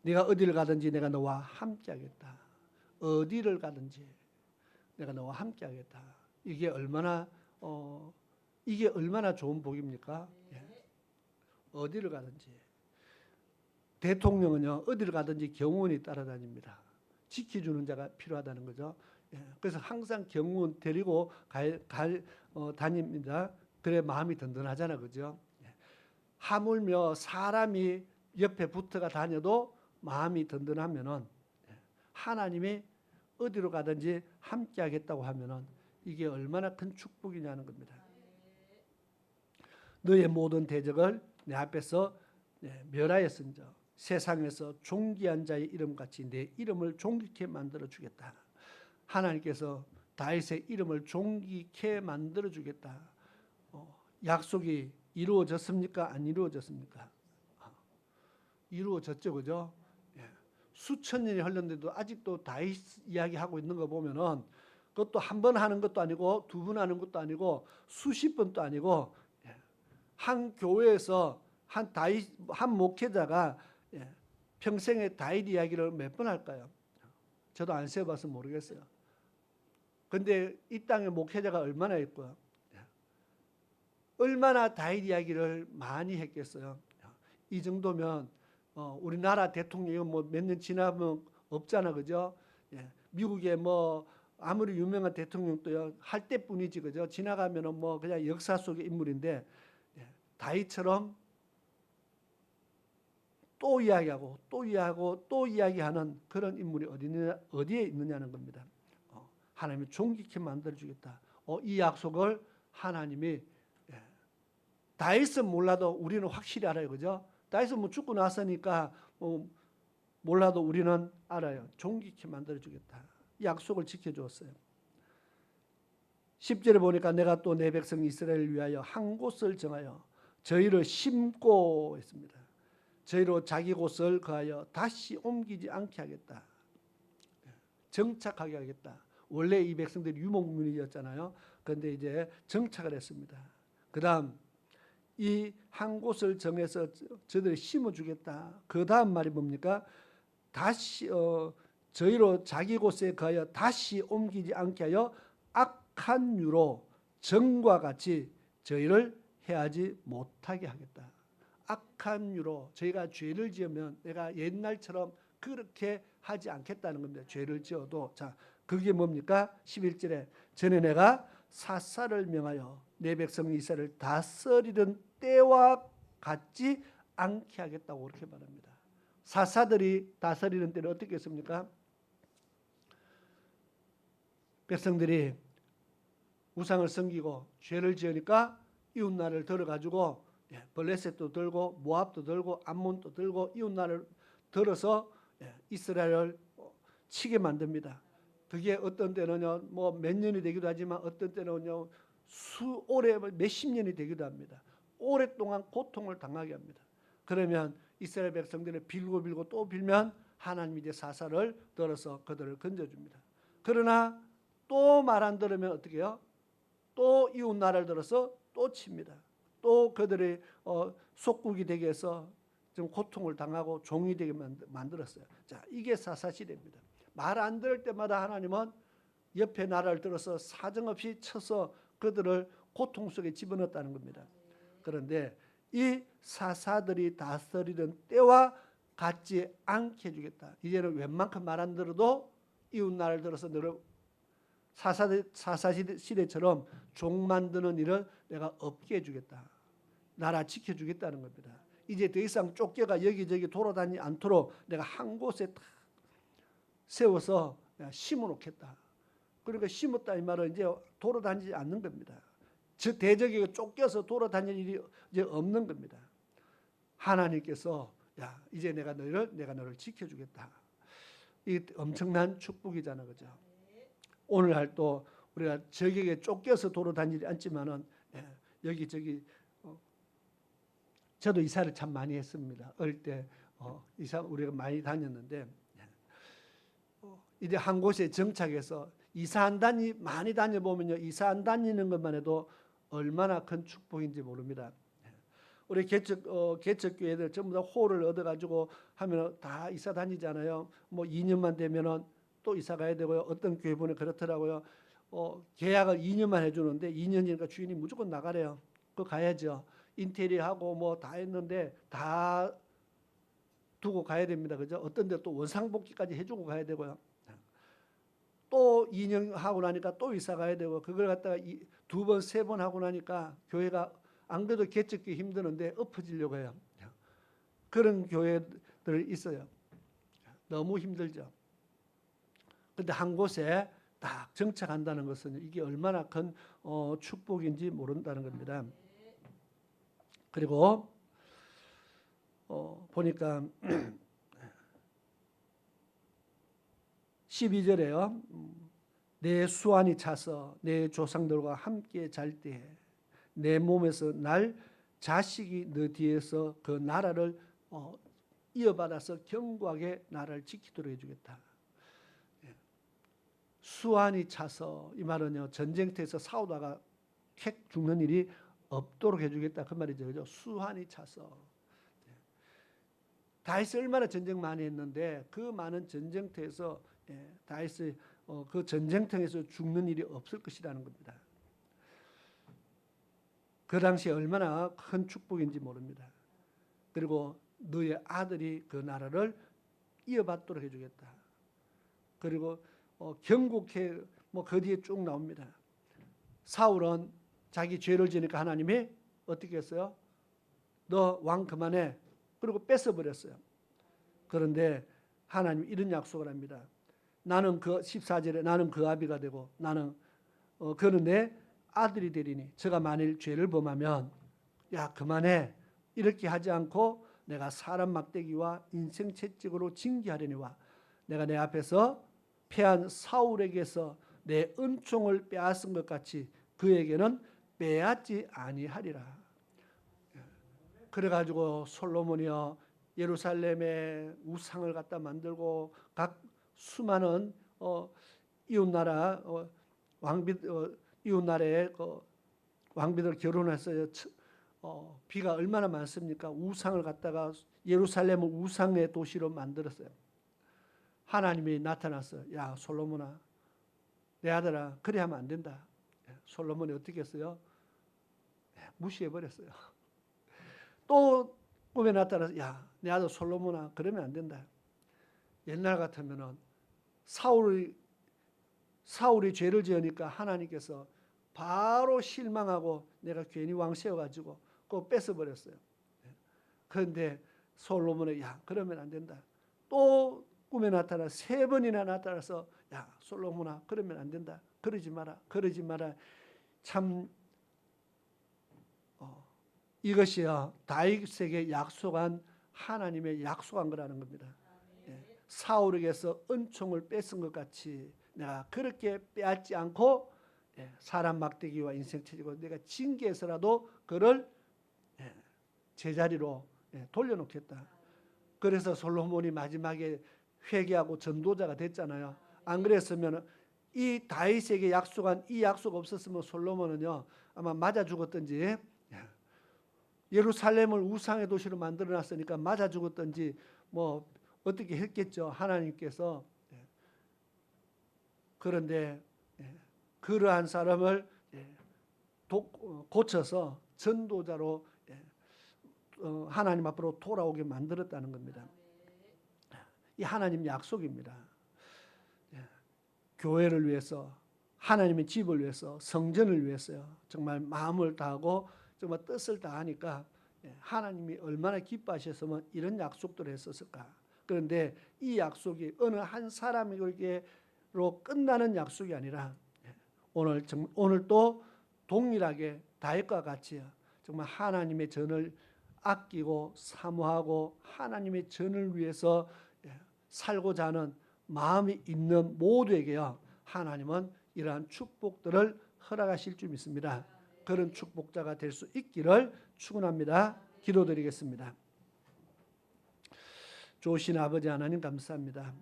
네가 어디를 가든지 내가 너와 함께하겠다. 어디를 가든지 내가 너와 함께하겠다. 이게 얼마나 좋은 복입니까? 어디를 가든지 대통령은요 어디를 가든지 경호원이 따라다닙니다. 지켜주는 자가 필요하다는 거죠. 그래서 항상 경호원 데리고 다닙니다. 그래 마음이 든든하잖아, 그죠? 하물며 사람이 옆에 붙어가 다녀도 마음이 든든하면은 하나님이 어디로 가든지 함께하겠다고 하면은 이게 얼마나 큰 축복이냐는 겁니다. 너의 모든 대적을 내 앞에서 멸하였은저 세상에서 존귀한 자의 이름같이 내 이름을 존귀케 만들어 주겠다. 하나님께서 다윗의 이름을 존귀케 만들어 주겠다. 약속이 이루어졌습니까? 안 이루어졌습니까? 이루어졌죠, 그죠? 수천 년이 흘렀는데도 아직도 다윗 이야기하고 있는 거 보면은 그것도 한 번 하는 것도 아니고 두 번 하는 것도 아니고 수십 번도 아니고 한 교회에서 한 목회자가 평생에 다윗 이야기를 몇 번 할까요? 저도 안 세어봐서 모르겠어요. 근데 이 땅에 목회자가 얼마나 있고요? 얼마나 다윗 이야기를 많이 했겠어요? 이 정도면 우리나라 대통령이 뭐 몇 년 지나면 없잖아, 그죠? 미국에 뭐 아무리 유명한 대통령도요 할 때뿐이지, 그죠? 지나가면은 뭐 그냥 역사 속의 인물인데 다윗처럼 또 이야기하고 또 이야기하고 또 이야기하는 그런 인물이 어디에 있느냐는 겁니다. 하나님이 존귀케 만들어주겠다. 이 약속을 하나님이 다윗은 몰라도 우리는 확실히 알아요, 그죠? 다윗은 뭐 죽고 났으니까 몰라도 우리는 알아요. 존귀케 만들어주겠다. 약속을 지켜주었어요. 10절에 보니까 내가 또 내 백성 이스라엘을 위하여 한 곳을 정하여 저희를 심고 했습니다. 저희로 자기 곳을 거하여 다시 옮기지 않게 하겠다. 정착하게 하겠다. 원래 이 백성들이 유목민이었잖아요. 그런데 이제 정착을 했습니다. 그 다음 이 한 곳을 정해서 저들이 심어주겠다. 그 다음 말이 뭡니까? 다시 저희로 자기 곳에 거하여 다시 옮기지 않게 하여 악한 유로 전과 같이 저희를 해하지 못하게 하겠다. 악한 유로 저희가 죄를 지으면 내가 옛날처럼 그렇게 하지 않겠다는 겁니다. 죄를 지어도. 자, 그게 뭡니까? 11절에 전에 내가 사사를 명하여 내 백성 이스라엘을 다스리던 때와 같지 않게 하겠다고 그렇게 말합니다. 사사들이 다스리는 때는 어떻게 했습니까? 백성들이 우상을 섬기고 죄를 지으니까 이웃나라를 들어가지고 블레셋도 들고 모압도 들고 암몬도 들고 이웃나라를 들어서 이스라엘을 치게 만듭니다. 그게 어떤 때는요 뭐 몇 년이 되기도 하지만 어떤 때는요 오래 몇십 년이 되기도 합니다. 오랫동안 고통을 당하게 합니다. 그러면 이스라엘 백성들은 빌고 또 빌면 하나님이 이제 사사를 들어서 그들을 건져줍니다. 그러나 또 말 안 들으면 어떻게 해요? 또 이웃 나라를 들어서 또 칩니다. 또 그들의 속국이 되게 해서 좀 고통을 당하고 종이 되게 만들었어요. 자, 이게 사사시대입니다. 말 안 들을 때마다 하나님은 옆에 나라를 들어서 사정없이 쳐서 그들을 고통 속에 집어넣었다는 겁니다. 그런데 이 사사들이 다스리던 때와 같지 않게 해주겠다. 이제는 웬만큼 말 안 들어도 이웃 나라를 들어서 너를 사사시대처럼 종 만드는 일을 내가 없게 해주겠다. 나라 지켜주겠다는 겁니다. 이제 더 이상 쫓겨가 여기저기 돌아다니지 않도록 내가 한 곳에 딱 세워서 심어놓겠다. 그러니까 심었다 이 말은 이제 돌아다니지 않는 겁니다. 저 대적에게 쫓겨서 돌아다닐 일이 이제 없는 겁니다. 하나님께서 야 이제 내가 너를 지켜주겠다. 이 엄청난 축복이잖아, 그죠? 오늘날 또 우리가 적에게 쫓겨서 돌아다니지 않지만은 여기저기 저도 이사를 참 많이 했습니다. 어릴 때 이사 우리가 많이 다녔는데 이제 한 곳에 정착해서 이사 안 많이 다녀보면요 이사 안 다니는 것만 해도 얼마나 큰 축복인지 모릅니다. 우리 개척교회들 전부 다 홀을 얻어가지고 하면 다 이사 다니잖아요. 뭐 2년만 되면은 또 이사 가야 되고요. 어떤 교회분은 그렇더라고요. 계약을 2년만 해주는데 2년이니까 주인이 무조건 나가래요. 그거 가야죠. 인테리어 하고 뭐 다 했는데 다 두고 가야 됩니다. 그죠? 어떤 데 또 원상복귀까지 해주고 가야 되고요. 또 2년 하고 나니까 또 이사 가야 되고 그걸 갖다가 2번, 3번 하고 나니까 교회가 안 그래도 개척기 힘드는데 엎어지려고 해요. 그런 교회들 있어요. 너무 힘들죠. 그런데 한 곳에 딱 정착한다는 것은 이게 얼마나 큰 축복인지 모른다는 겁니다. 그리고 보니까 12절에요. 내 수완이 차서 내 조상들과 함께 잘 때에 내 몸에서 날 자식이 너 뒤에서 그 나라를 이어받아서 견고하게 나라를 지키도록 해주겠다. 수완이 차서 이 말은요, 전쟁터에서 싸우다가 객 죽는 일이 없도록 해주겠다 그 말이죠. 그죠? 수완이 차서. 다윗이 얼마나 전쟁 많이 했는데 그 많은 전쟁터에서 다윗이 그 전쟁터에서 죽는 일이 없을 것이라는 겁니다. 그 당시에 얼마나 큰 축복인지 모릅니다. 그리고 너의 아들이 그 나라를 이어받도록 해주겠다. 그리고 경고케 그 뒤에 쭉 나옵니다. 사울은 자기 죄를 지니까 하나님이 어떻게 했어요? 너 왕 그만해. 그리고 뺏어버렸어요. 그런데 하나님 이런 약속을 합니다. 나는 그 14절에 나는 그 아비가 되고 나는 그는 내 아들이 되리니 저가 만일 죄를 범하면 야 그만해 이렇게 하지 않고 내가 사람 막대기와 인생 채찍으로 징계하려니와 내가 내 앞에서 패한 사울에게서 내 은총을 빼앗은 것 같이 그에게는 빼앗지 아니하리라. 그래가지고 솔로몬이요 예루살렘에 우상을 갖다 만들고 각 수많은 이웃나라 이웃나라의 왕비들 결혼해서 비가 얼마나 많습니까? 우상을 갖다가 예루살렘을 우상의 도시로 만들었어요. 하나님이 나타났어요. 야 솔로몬아 내 아들아 그래 하면 안 된다. 솔로몬이 어떻게 했어요? 무시해버렸어요. 또 꿈에 나타나서 야 내 아들 솔로몬아 그러면 안 된다. 옛날 같으면은 사울이 죄를 지으니까 하나님께서 바로 실망하고 내가 괜히 왕 세워가지고 그거 뺏어버렸어요. 그런데 솔로몬이 야 그러면 안 된다. 또 꿈에 나타나 3번이나 나타나서 야 솔로몬아 그러면 안 된다. 그러지 마라. 참 이것이요 다윗에게 약속한 하나님의 약속한 거라는 겁니다. 사울에게서 은총을 뺏은 것 같이 내가 그렇게 빼앗지 않고 사람 막대기와 인생 채찍으로 내가 징계해서라도 그를 제자리로 돌려놓겠다. 그래서 솔로몬이 마지막에 회개하고 전도자가 됐잖아요. 안 그랬으면 이 다윗에게 약속한 이 약속 없었으면 솔로몬은요 아마 맞아 죽었든지 예루살렘을 우상의 도시로 만들어놨으니까 맞아 죽었든지 뭐 어떻게 했겠죠. 하나님께서. 그런데 그러한 사람을 고쳐서 전도자로 하나님 앞으로 돌아오게 만들었다는 겁니다. 이 하나님 약속입니다. 교회를 위해서 하나님의 집을 위해서 성전을 위해서요. 정말 마음을 다하고 정말 뜻을 다하니까 하나님이 얼마나 기뻐하셨으면 이런 약속들을 했었을까. 그런데 이 약속이 어느 한 사람에게로 끝나는 약속이 아니라 오늘도 동일하게 다윗과 같이 정말 하나님의 전을 아끼고 사모하고 하나님의 전을 위해서 살고자 하는 마음이 있는 모두에게요 하나님은 이러한 축복들을 허락하실 줄 믿습니다. 그런 축복자가 될 수 있기를 축원합니다. 기도드리겠습니다. 좋으신 아버지 하나님 감사합니다.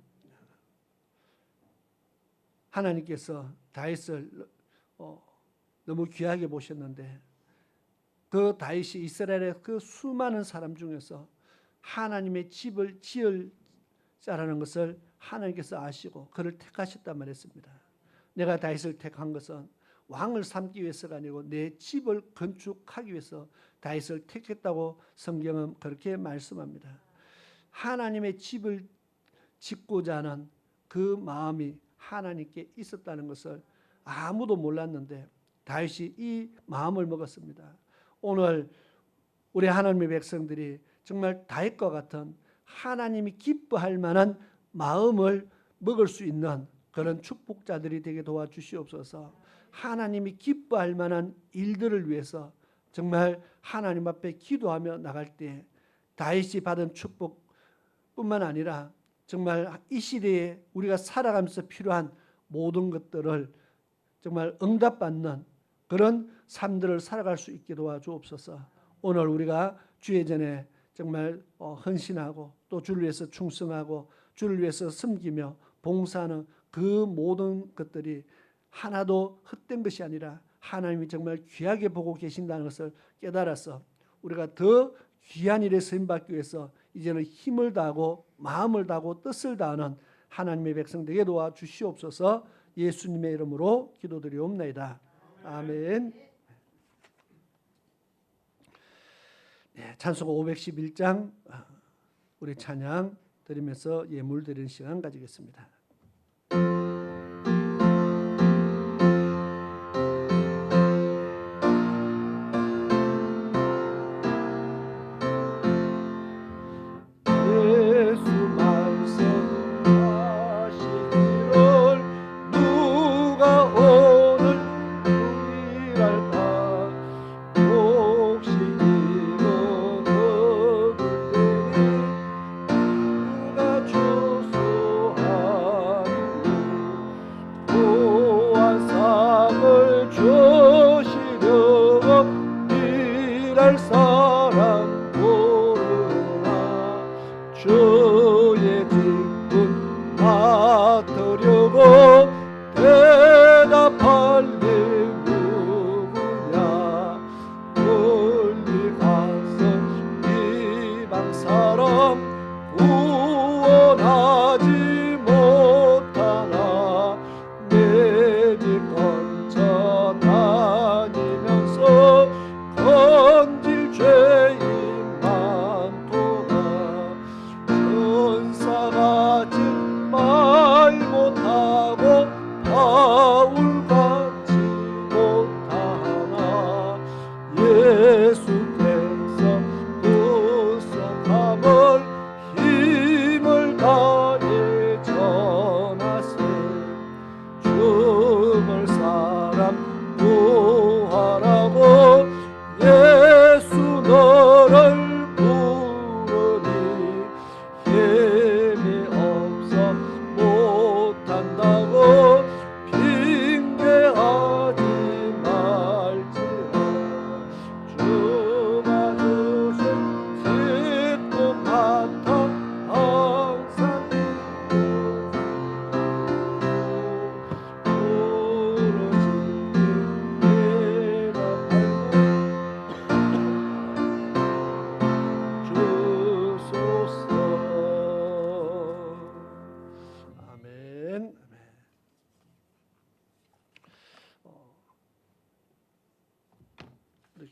하나님께서 다윗을 너무 귀하게 보셨는데 그 다윗이 이스라엘의 그 수많은 사람 중에서 하나님의 집을 지을 자라는 것을 하나님께서 아시고 그를 택하셨단 말했습니다. 내가 다윗을 택한 것은 왕을 삼기 위해서가 아니고 내 집을 건축하기 위해서 다윗을 택했다고 성경은 그렇게 말씀합니다. 하나님의 집을 짓고자 하는 그 마음이 하나님께 있었다는 것을 아무도 몰랐는데 다윗이 이 마음을 먹었습니다. 오늘 우리 하나님의 백성들이 정말 다윗과 같은 하나님이 기뻐할 만한 마음을 먹을 수 있는 그런 축복자들이 되게 도와주시옵소서. 하나님이 기뻐할 만한 일들을 위해서 정말 하나님 앞에 기도하며 나갈 때 다윗이 받은 축복뿐만 아니라 정말 이 시대에 우리가 살아가면서 필요한 모든 것들을 정말 응답받는 그런 삶들을 살아갈 수 있게 도와주옵소서. 오늘 우리가 주의 전에 정말 헌신하고 또 주를 위해서 충성하고 주를 위해서 섬기며 봉사하는 그 모든 것들이 하나도 헛된 것이 아니라 하나님이 정말 귀하게 보고 계신다는 것을 깨달아서 우리가 더 귀한 일에 쓰임받기 위해서 이제는 힘을 다하고 마음을 다하고 뜻을 다하는 하나님의 백성 되게 도와주시옵소서. 예수님의 이름으로 기도드리옵나이다. 아멘. 네, 찬송가 511장 우리 찬양 드리면서 예물 드리는 시간 가지겠습니다.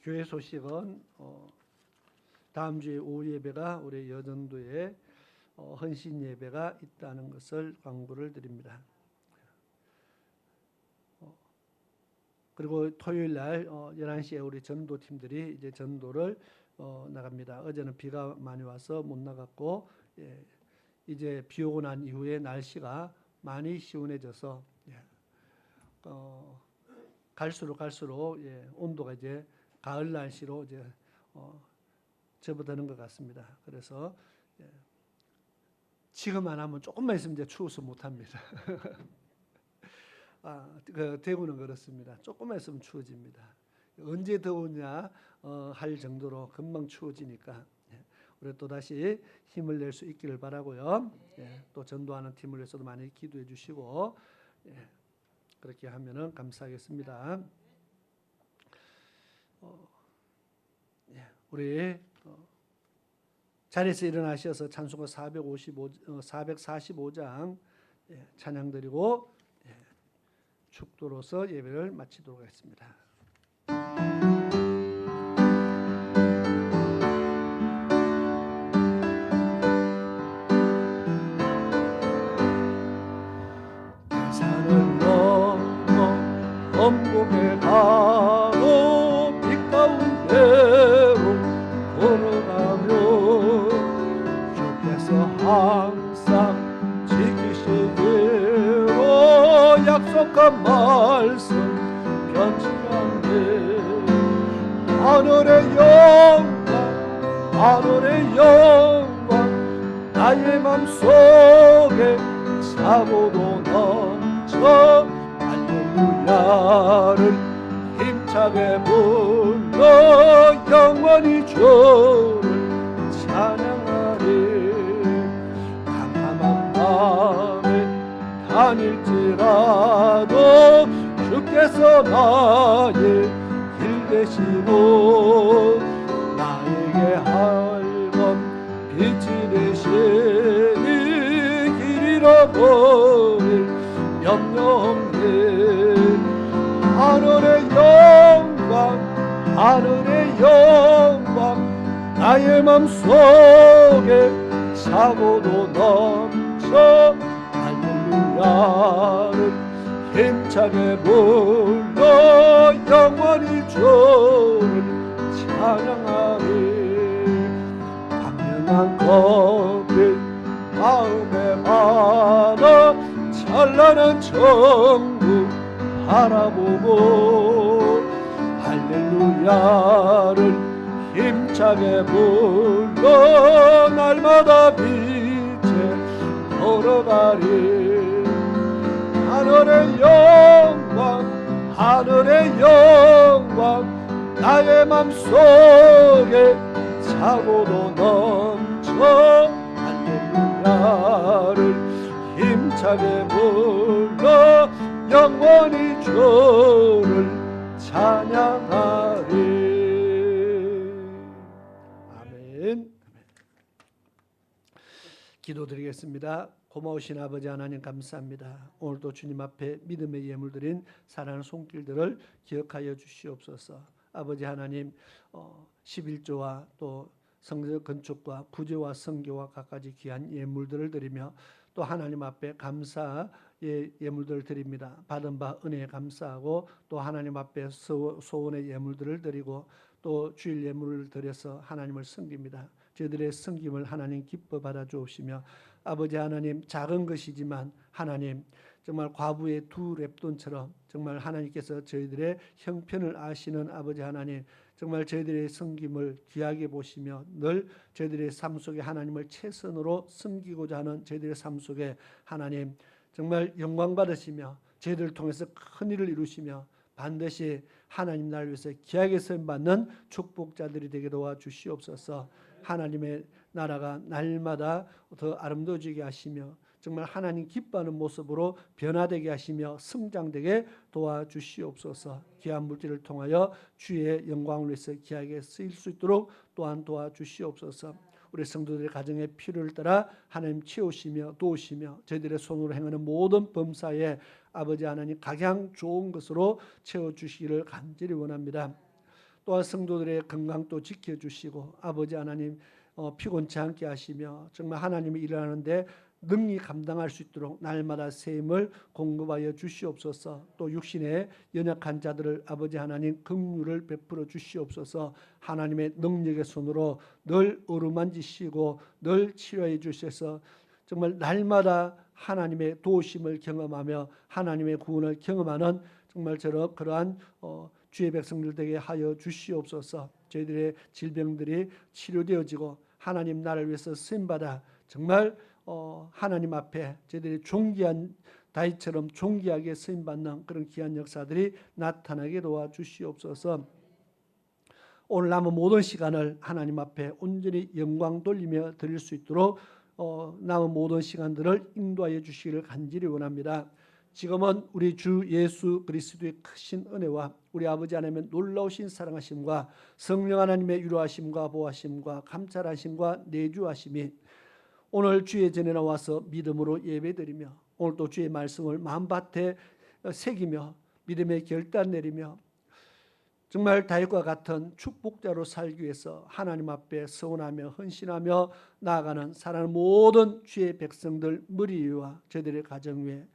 교회 소식은 다음 주에 오후 예배가 우리 여전도에 헌신 예배가 있다는 것을 광고를 드립니다. 그리고 토요일 날 11시에 우리 전도팀들이 이제 전도를 나갑니다. 어제는 비가 많이 와서 못 나갔고 이제 비 오고 난 이후에 날씨가 많이 시원해져서 갈수록 온도가 이제 가을 날씨로 이제 접어드는 것 같습니다. 그래서 지금 안 하면 조금만 있으면 이제 추워서 못 합니다. 그 대구는 그렇습니다. 조금만 있으면 추워집니다. 언제 더우냐 할 정도로 금방 추워지니까 우리 또 다시 힘을 낼 수 있기를 바라고요. 또 전도하는 팀을 위해서도 많이 기도해 주시고 그렇게 하면은 감사하겠습니다. 우리 자리에서 일어나셔서 찬송가 445장 찬양 드리고 축도로서 예배를 마치도록 하겠습니다. 산을 넘어 엄곡에 가고 빛 가운데로 걸어가며 주께서 항상 지키시기로 약속한 말씀 변치 않게 하늘의 영광 하늘의 영광 나의 맘속에 차고도 넘쳐 할렐루야를 힘차게 불러 영원히 주를 찬양하리 캄캄한 밤에 다닐지라도 주께서 나의 길 되시고 나에게 할건 빛이 되시니 길 잃어버릴 염려 없네 하늘의 영광 하늘의 영광 나의 맘속에 차고도 넘쳐 할렐루야를 힘차게 불러 영원히 주를 찬양하리 강렬한 검빛 마음에 받아 찬란한 천국 바라보고 할렐루야를 힘차게 불러 날마다 빛에 걸어가리 하늘의 영광 하늘의 영광 나의 맘속에 차고도 넘쳐 할렐루야를 힘차게 불러 영원히 주를 찬양하리 아멘. 기도드리겠습니다. 고마우신 아버지 하나님 감사합니다. 오늘도 주님 앞에 믿음의 예물 드린 사랑하는 손길들을 기억하여 주시옵소서. 아버지 하나님 11조와 또 성전 건축과 구제와 성교와 갖가지 귀한 예물들을 드리며 또 하나님 앞에 감사의 예물들을 드립니다. 받은 바 은혜에 감사하고 또 하나님 앞에 소원의 예물들을 드리고 또 주일 예물을 드려서 하나님을 섬깁니다. 저희들의 섬김을 하나님 기뻐 받아 주옵시며 아버지 하나님 작은 것이지만 하나님 정말 과부의 두 랩돈처럼 정말 하나님께서 저희들의 형편을 아시는 아버지 하나님 정말 저희들의 섬김을 귀하게 보시며 늘 저희들의 삶 속에 하나님을 최선으로 섬기고자 하는 저희들의 삶 속에 하나님 정말 영광 받으시며 저희들을 통해서 큰 일을 이루시며 반드시 하나님 나라를 위해서 귀하게 쓰임받는 축복자들이 되게 도와주시옵소서. 하나님의 나라가 날마다 더 아름다워지게 하시며 정말 하나님 기뻐하는 모습으로 변화되게 하시며 성장되게 도와주시옵소서. 귀한 물질을 통하여 주의 영광을 위해서 귀하게 쓰일 수 있도록 또한 도와주시옵소서. 우리 성도들의 가정의 필요를 따라 하나님 채우시며 도우시며 저희들의 손으로 행하는 모든 범사에 아버지 하나님 각양 좋은 것으로 채워주시기를 간절히 원합니다. 또한 성도들의 건강도 지켜주시고 아버지 하나님 피곤치 않게 하시며 정말 하나님이 일하는데 능히 감당할 수 있도록 날마다 새 힘을 공급하여 주시옵소서. 또 육신의 연약한 자들을 아버지 하나님 긍휼을 베풀어 주시옵소서. 하나님의 능력의 손으로 늘 어루만지시고 늘 치료해 주셔서 정말 날마다 하나님의 도우심을 경험하며 하나님의 구원을 경험하는 정말 그러한 주의 백성들 되게 하여 주시옵소서. 저희들의 질병들이 치료되어지고 하나님 나라를 위해서 쓰임받아 정말 하나님 앞에 저희들이 존귀한 다윗처럼 존귀하게 쓰임받는 그런 귀한 역사들이 나타나게 도와주시옵소서. 오늘 남은 모든 시간을 하나님 앞에 온전히 영광 돌리며 드릴 수 있도록 남은 모든 시간들을 인도하여 주시기를 간절히 원합니다. 지금은 우리 주 예수 그리스도의 크신 은혜와 우리 아버지 하나님의 놀라우신 사랑하심과 성령 하나님의 위로하심과 보호하심과 감찰하심과 내주하심이 오늘 주의 전에 나와서 믿음으로 예배드리며 오늘 또 주의 말씀을 마음밭에 새기며 믿음의 결단 내리며 정말 다윗과 같은 축복자로 살기 위해서 하나님 앞에 서원하며 헌신하며 나아가는 사랑하는 모든 주의 백성들 머리 위와 저희들의 가정 위에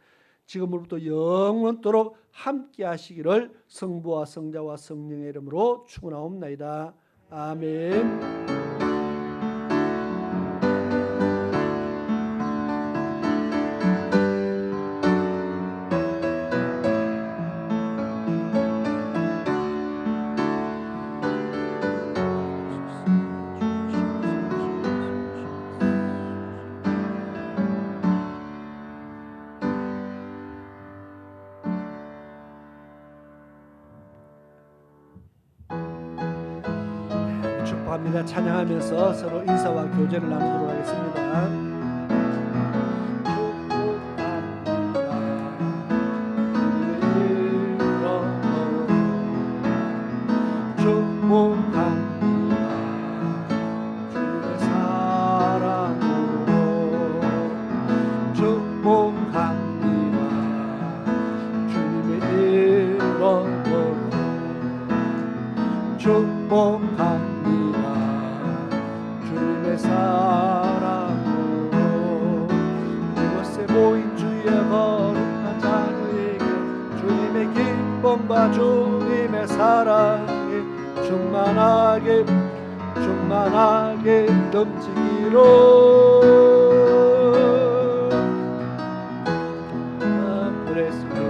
지금으로부터 영원토록 함께 하시기를 성부와 성자와 성령의 이름으로 축원하옵나이다. 아멘. 축복합니다. 찬양하면서 서로 인사와 교제를 나누도록 하겠습니다. 축복합니다. 주님의 사랑으로 이곳에 모인 주의 거룩한 자녀에게 주님의 기쁨과 주님의 사랑이 충만하게 넘치기로. Bless you.